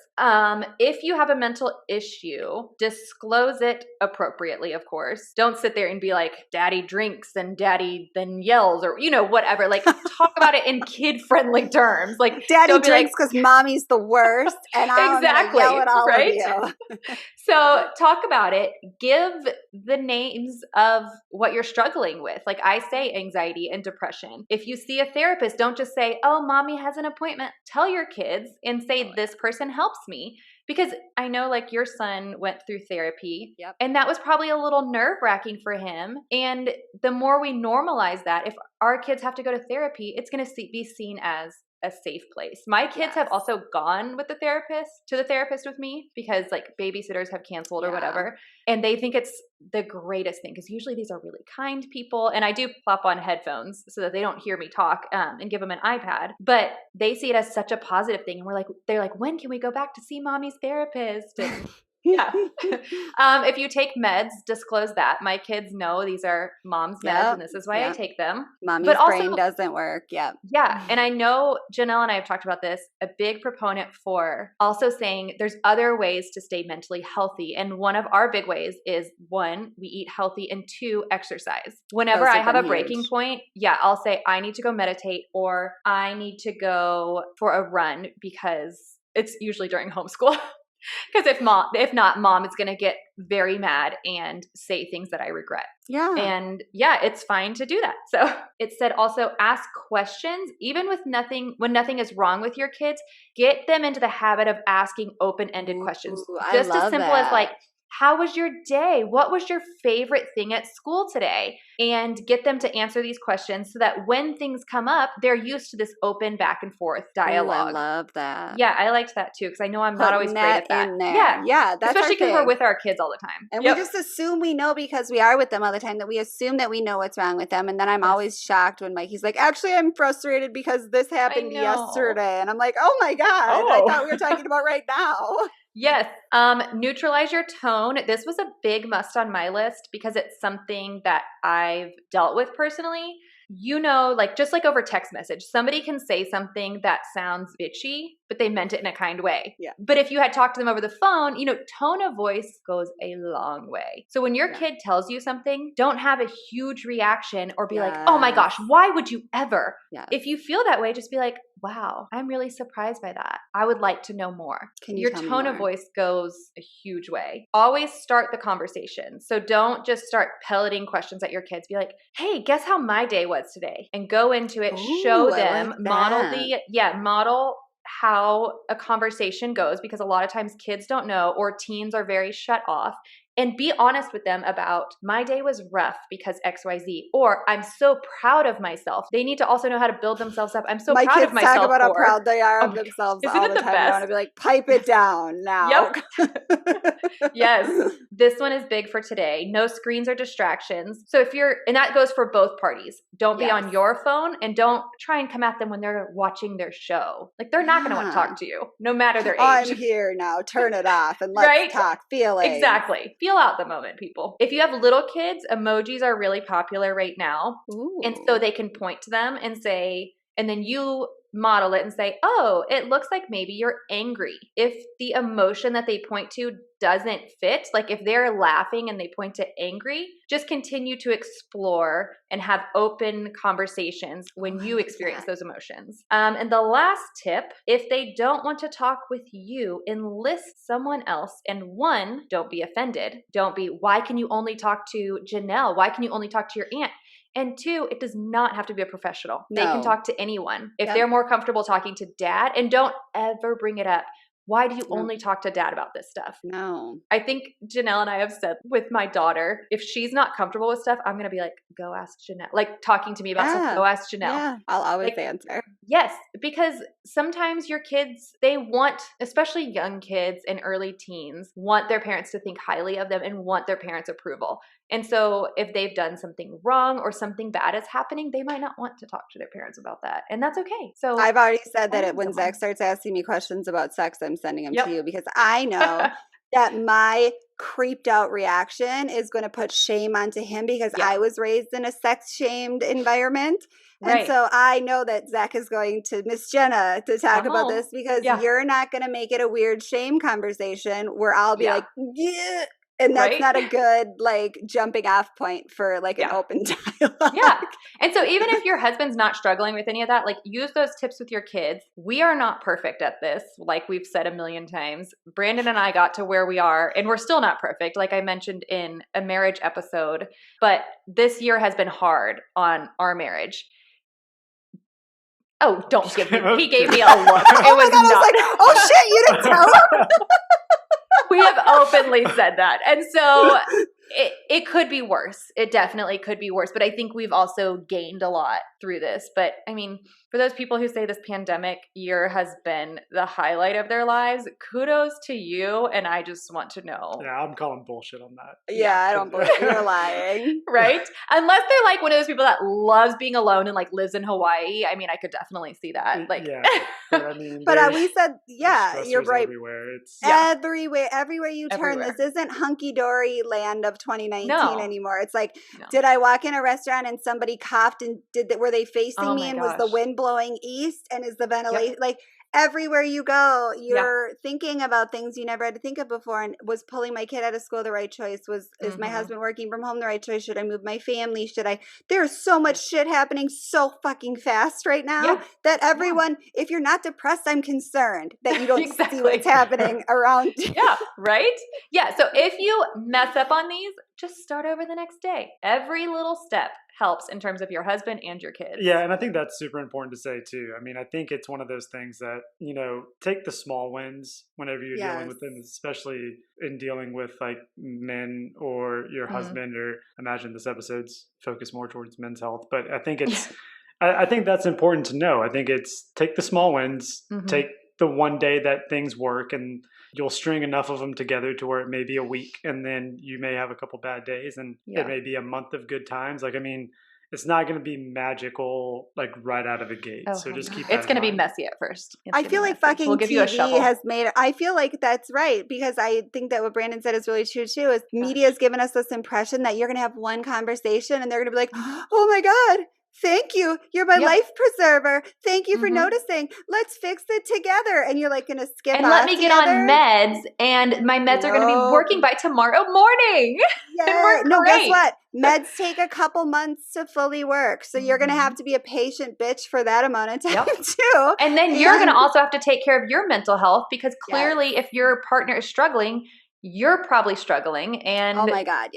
If you have a mental issue, disclose it appropriately, of course. Don't sit there and be like, daddy drinks and daddy then yells or, whatever. Talk about it in kid-friendly terms. Daddy drinks because mommy's the worst and I'm exactly, gonna yell at all right? of you. So talk about it. give the names of what you're struggling with. Like I say, anxiety and depression. If you see a therapist, don't just say, oh, mommy has an appointment. Tell your kids and say, this person helps me. Because I know like your son went through therapy and that was probably a little nerve-wracking for him. And the more we normalize that, if our kids have to go to therapy, it's going to be seen as a safe place. My kids have also gone with to the therapist with me because like babysitters have canceled or whatever. And they think it's the greatest thing because usually these are really kind people. And I do plop on headphones so that they don't hear me talk and give them an iPad. But they see it as such a positive thing. And they're like, when can we go back to see mommy's therapist? And yeah. If you take meds, disclose that. My kids know these are mom's meds and this is why I take them. Mommy's brain doesn't work. Yeah. And I know Jenelle and I have talked about this, a big proponent for also saying there's other ways to stay mentally healthy. And one of our big ways is 1, we eat healthy, and 2, exercise. Whenever I have a breaking point, I'll say I need to go meditate or I need to go for a run because it's usually during homeschool. Because if not, mom is going to get very mad and say things that I regret. Yeah. And it's fine to do that. So it said also ask questions, even when nothing is wrong with your kids, get them into the habit of asking open-ended questions. Just as simple as like, how was your day? What was your favorite thing at school today? And get them to answer these questions so that when things come up, they're used to this open back and forth dialogue. Ooh, I love that. Yeah, I liked that too because I know I'm not always great at that. Yeah, that's especially because we're with our kids all the time. And we just assume we know because we are with them all the time that we assume that we know what's wrong with them. And then I'm always shocked when Mikey's like, actually, I'm frustrated because this happened yesterday. And I'm like, oh my God, I thought we were talking about right now. Yes. Neutralize your tone. This was a big must on my list because it's something that I've dealt with personally. Like just like over text message, somebody can say something that sounds bitchy, but they meant it in a kind way. Yeah. But if you had talked to them over the phone, tone of voice goes a long way. So when your kid tells you something, don't have a huge reaction or be like, oh my gosh, why would you ever? Yes. If you feel that way, just be like, wow, I'm really surprised by that. I would like to know more. Your tone of voice goes a huge way. Always start the conversation. So don't just start pelleting questions at your kids. Be like, hey, guess how my day was today? And go into it, show them, model how a conversation goes because a lot of times kids don't know or teens are very shut off. And be honest with them about my day was rough because XYZ, or I'm so proud of myself. They need to also know how to build themselves up. I'm so proud of myself. My kids talk about how proud they are of themselves all the time. I want to be like, pipe it down now. Yep. Yes. This one is big for today. No screens or distractions. So and that goes for both parties. Don't be on your phone and don't try and come at them when they're watching their show. Like they're not going to want to talk to you, no matter their age. I'm here now. Turn it off and let's talk. Feelings. Exactly. Feel out the moment, people. If you have little kids, emojis are really popular right now. Ooh. And so they can point to them and say, and then you model it and say, oh, it looks like maybe you're angry. If the emotion that they point to doesn't fit, like if they're laughing and they point to angry, just continue to explore and have open conversations when you experience those emotions. And the last tip, if they don't want to talk with you, enlist someone else. And 1, don't be offended. Don't be, why can you only talk to Jenelle? Why can you only talk to your aunt? And 2, it does not have to be a professional. No. They can talk to anyone. If they're more comfortable talking to dad, and don't ever bring it up. Why do you only talk to dad about this stuff? No. I think Jenelle and I have said with my daughter, if she's not comfortable with stuff, I'm going to be like, go ask Jenelle. Like talking to me about stuff, go ask Jenelle. Yeah, I'll always answer. Yes, because sometimes your kids, they want, especially young kids and early teens, want their parents to think highly of them and want their parents' approval. And so if they've done something wrong or something bad is happening, they might not want to talk to their parents about that. And that's okay. So I've already said that when Zach starts asking me questions about sex, I'm sending him to you because I know that my creeped out reaction is going to put shame onto him because I was raised in a sex shamed environment. And so I know that Zach is going to Miss Jenna to talk about this because you're not going to make it a weird shame conversation where I'll be like, yeah. And that's right? not a good like jumping off point for like an open dialogue. Yeah. And so even if your husband's not struggling with any of that, like use those tips with your kids. We are not perfect at this. Like we've said a million times, Brandon and I got to where we are and we're still not perfect. Like I mentioned in a marriage episode, but this year has been hard on our marriage. Oh, don't give me, he gave me a look. It was God, not. I was like, oh shit, you didn't tell him? We have openly said that. And so it could be worse. It definitely could be worse. But I think we've also gained a lot through this. But I mean, for those people who say this pandemic year has been the highlight of their lives, kudos to you. And I just want to know. Yeah, I'm calling bullshit on that. Yeah, I don't believe you're lying. Right? Unless they're like one of those people that loves being alone and like lives in Hawaii. I mean, I could definitely see that. Like, yeah. But I mean, but we said, yeah, you're right. Everywhere. It's everywhere you turn. Everywhere. This isn't hunky-dory land of 2019 anymore. It's like, No. did I walk in a restaurant and somebody coughed and were they facing me and gosh. was the wind blowing east and is the ventilation like everywhere you go, you're thinking about things you never had to think of before. And was pulling my kid out of school the right choice? Is my husband working from home the right choice? Should I move my family? There's so much shit happening so fucking fast right now that everyone, if you're not depressed, I'm concerned that you don't see what's happening around you. Yeah, right? Yeah, so if you mess up on these, just start over the next day. Every little step helps in terms of your husband and your kids. Yeah, and I think that's super important to say too. I mean, I think it's one of those things that, take the small wins whenever you're dealing with them, especially in dealing with like men or your husband, or imagine this episode's focused more towards men's health. But I think it's, I think that's important to know. I think it's take the small wins, take the one day that things work, and you'll string enough of them together to where it may be a week, and then you may have a couple bad days, and it may be a month of good times. Like, I mean, it's not going to be magical like right out of the gate. So just keep that It's going to in be mind. messy at first. I feel like fucking we'll give you a shovel. TV has made, I feel like that's right, because I think that what Brandon said is really true too, is media has given us this impression that you're going to have one conversation and they're going to be like, oh my God, thank you. You're my life preserver. Thank you for noticing. Let's fix it together. And you're like going to skip and let me get on meds, and my meds are going to be working by tomorrow morning. Yeah. No, guess what? Meds take a couple months to fully work. So you're going to have to be a patient bitch for that amount of time too. And then you're going to also have to take care of your mental health, because clearly if your partner is struggling, you're probably struggling, and oh my God,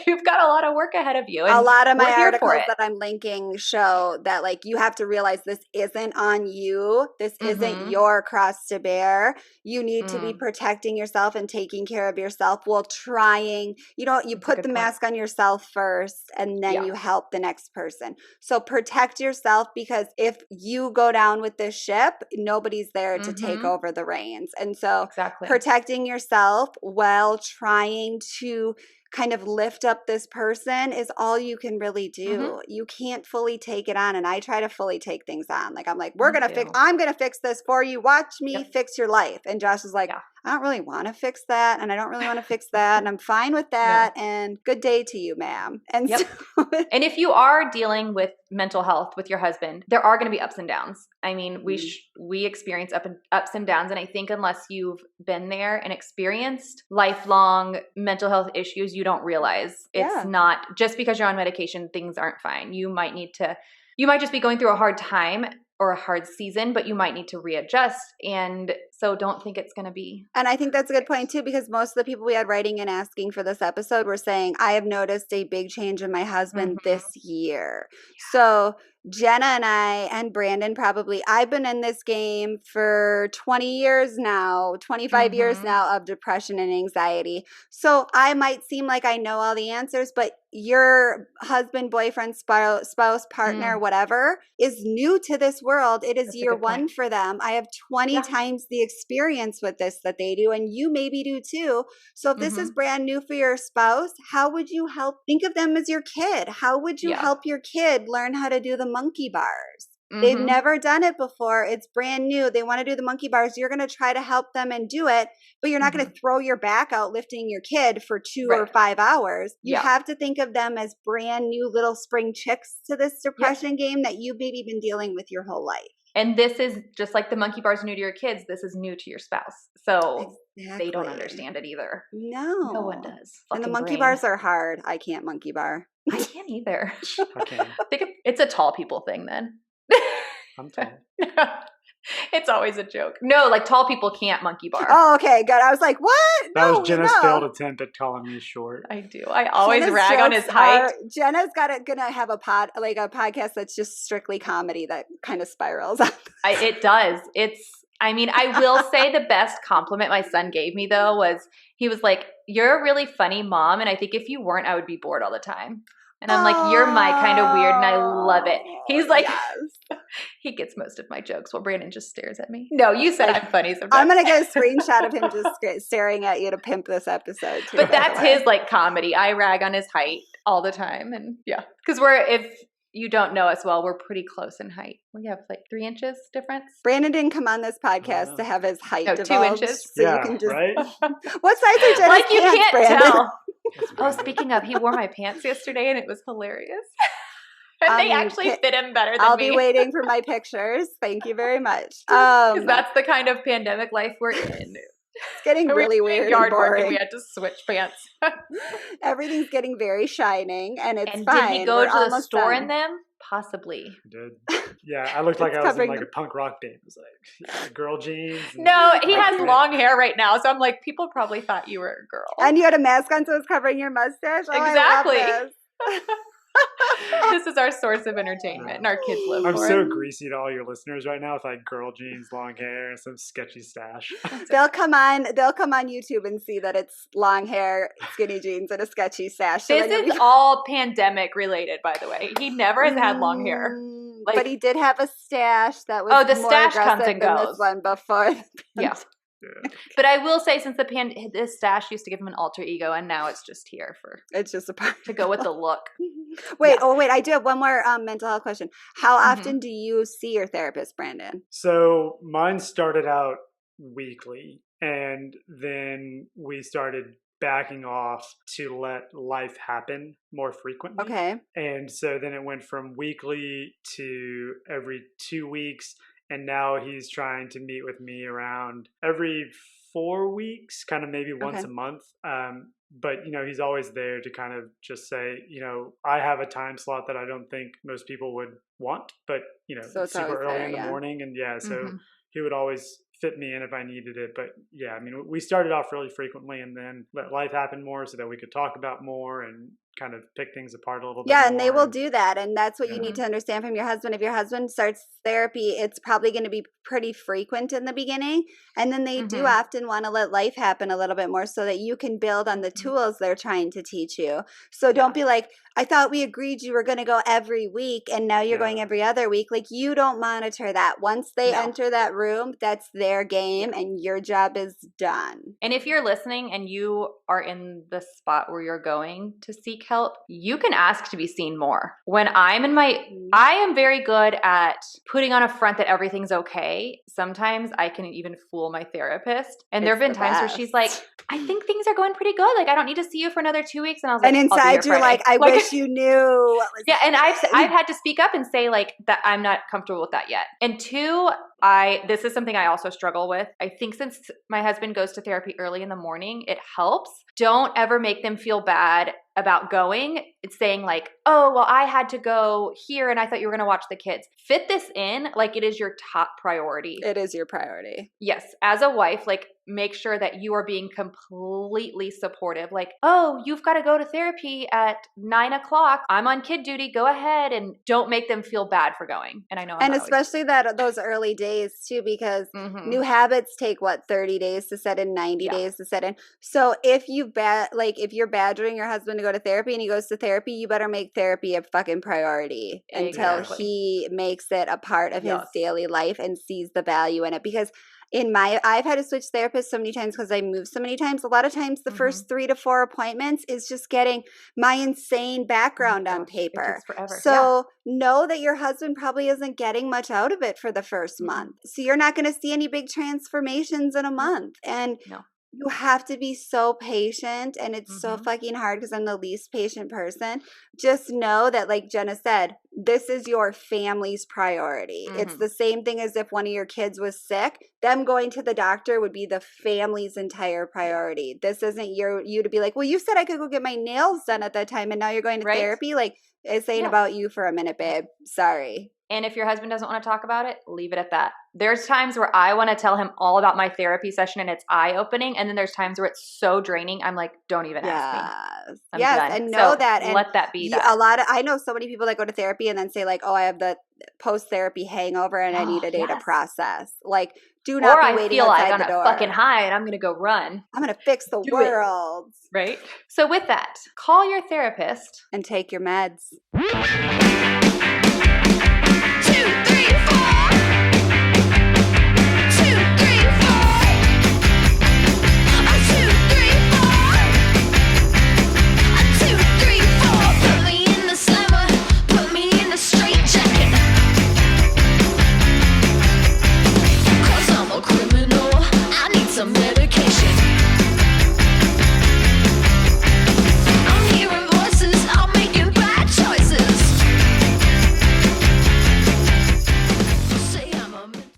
you've got a lot of work ahead of you. And a lot of my articles that I'm linking show that like you have to realize this isn't on you. This isn't your cross to bear. You need to be protecting yourself and taking care of yourself while trying. You put the mask on yourself first, and then you help the next person. So protect yourself, because if you go down with this ship, nobody's there to take over the reins. And so protecting yourself while trying to kind of lift up this person is all you can really do. You can't fully take it on. And I try to fully take things on. Like, I'm like, I'm going to fix this for you. Watch me fix your life. And Josh is like, I don't really want to fix that. And I don't really want to fix that. And I'm fine with that. And good day to you, ma'am. And so and if you are dealing with mental health with your husband, there are going to be ups and downs. I mean, we experience ups and downs. And I think unless you've been there and experienced lifelong mental health issues, you don't realize it's not just because you're on medication, things aren't fine. You might just be going through a hard time or a hard season, but you might need to readjust. And so don't think it's going to be. And I think that's a good point too, because most of the people we had writing and asking for this episode were saying, I have noticed a big change in my husband this year. So Jenna and I and Brandon I've been in this game for 20 years now, 25 years now of depression and anxiety. So I might seem like I know all the answers, but your husband, boyfriend, spouse, partner, whatever, is new to this world. It is year one for them. I have 20 times the experience with this that they do, and you maybe do too. So if this is brand new for your spouse, how would you help? Think of them as your kid. How would you help your kid learn how to do the monkey bars? They've never done it before. It's brand new. They want to do the monkey bars. You're going to try to help them and do it, but you're not going to throw your back out lifting your kid for 2 or 5 hours. You have to think of them as brand new little spring chicks to this depression game that you've maybe been dealing with your whole life. And this is just like the monkey bars new to your kids. This is new to your spouse. So Exactly. they don't understand it either. No. No one does. And the Fucking monkey brain. bars are hard. I can't monkey bar. I can't either. Okay. I think it's a tall people thing then. I'm tall. It's always a joke. No, like tall people can't monkey bar. Oh, okay, good. I was like, what? That No, was Jenna's no. failed attempt at calling me short. I do. I always Jenna's rag on his jokes height. Jenna's gonna have a podcast that's just strictly comedy that kind of spirals up. It does. I will say the best compliment my son gave me though was he was like, "You're a really funny mom, and I think if you weren't, I would be bored all the time." And I'm like, "You're my kind of weird, and I love it." He's like, yes. He gets most of my jokes while Brandon just stares at me. No, you said I'm funny sometimes. I'm gonna get a screenshot of him just staring at you to pimp this episode too. But that's his like comedy. I rag on his height all the time, and yeah, because if you don't know us well, we're pretty close in height. We have like 3 inches difference. Brandon didn't come on this podcast to have his height No, divulged, 2 inches. so yeah, you can just. right? What size are Jenna's Like you pants, can't Brandon? tell. Oh, speaking of, he wore my pants yesterday, and it was hilarious. And they actually fit him better than I'll me. be waiting for my pictures. Thank you very much. Because that's the kind of pandemic life we're in. It's getting really weird yard and work, boring. and we had to switch pants. Everything's getting very shining, and it's and fine. did he go We're to the almost store done. in them? Possibly. I did. Yeah, I looked like It's I was in covering like the- a punk rock band. It was like girl jeans. and No, he white has fit. long hair right now, so I'm like, people probably thought you were a girl. And you had a mask on, so it's covering your mustache. Oh, Exactly. I love this. This is our source of entertainment, and our kids live I'm for so it. greasy to all your listeners right now with like girl jeans, long hair, and some sketchy stash. They'll come on YouTube and see that it's long hair, skinny jeans, and a sketchy stash. So This then you'll is all pandemic related, by the way. He never has had long hair. Like- but he did have a stash that was the more stash comes aggressive and than goes. this one before. Yeah. Yeah. But I will say, since this stash used to give him an alter ego, and now it's just here It's just a part. to go with the look. Wait, Yeah. I do have one more mental health question. How Mhm. often do you see your therapist, Brandon? So mine started out weekly, and then we started backing off to let life happen more frequently. Okay. And so then it went from weekly to every 2 weeks. And now he's trying to meet with me around every 4 weeks, kind of maybe once Okay. a month. But, he's always there to kind of just say, I have a time slot that I don't think most people would want, but, So it's super always early there, in the yeah. morning. And so Mhm. he would always fit me in if I needed it. But yeah, we started off really frequently and then let life happen more so that we could talk about more and kind of pick things apart a little bit Yeah, more. and they will do that. And that's what you Yeah. need to understand from your husband. If your husband starts therapy, it's probably going to be pretty frequent in the beginning. And then they do Mhm. often want to let life happen a little bit more so that you can build on the Mhm. tools they're trying to teach you. So don't be like, I thought we agreed you were going to go every week and now you're going Yeah. every other week. Like, you don't monitor that. Once they No. enter that room, that's their game and your job is done. And if you're listening and you are in the spot where you're going to seek help, you can ask to be seen more. When I am very good at putting on a front that everything's okay. Sometimes I can even fool my therapist. And there have been It's the times where she's like, best. I think things are going pretty good. Like, I don't need to see you for another 2 weeks. And I was like, And I'll be inside here you're Friday. like, I wish you knew what was Yeah, and I've happening. had to speak up and say like that I'm not comfortable with that yet. And 2, this is something I also struggle with. I think since my husband goes to therapy early in the morning, it helps. Don't ever make them feel bad about going. It's saying like, oh, well, I had to go here and I thought you were going to watch the kids. Fit this in like it is your top priority. It is your priority. Yes. As a wife, like make sure that you are being completely supportive. Like, oh, you've got to go to therapy at 9:00. I'm on kid duty. Go ahead, and don't make them feel bad for going. And I know, And especially those early days too, because Mhm. new habits take 30 days to set in, 90 Yeah. days to set in. So if if you're badgering your husband to go to therapy and he goes to therapy, you better make therapy a fucking priority until Exactly. he makes it a part of his Yes. daily life and sees the value in it. Because I've had to switch therapists so many times because I moved so many times. A lot of times the first 3 to 4 appointments is just getting my insane background on Gosh, it paper. takes forever. So know that your husband probably isn't getting much out of it for the first Mhm. month. So you're not going to see any big transformations in a month. And No. you have to be so patient, and it's so Mhm. fucking hard because I'm the least patient person. Just know that, like Jenna said, this is your family's priority. It's the same thing as if one of your kids was sick. Them going to the doctor would be the family's entire priority. This isn't you to be like, well, you said I could go get my nails done at that time and now you're going to therapy. Like, it's ain't about you for a minute, babe. Sorry. And if your husband doesn't want to talk about it, leave it at that. There's times where I want to tell him all about my therapy session and it's eye-opening. And then there's times where it's so draining. I'm like, don't even ask me. I'm done. And know that. And let that be that. I know so many people that go to therapy and then say like, oh, I have the post-therapy hangover and I need a day to process. Like, do not be waiting outside the door. Or I feel like I'm fucking high and I'm going to go run. I'm going to fix the world. Right? So with that, call your therapist. And take your meds.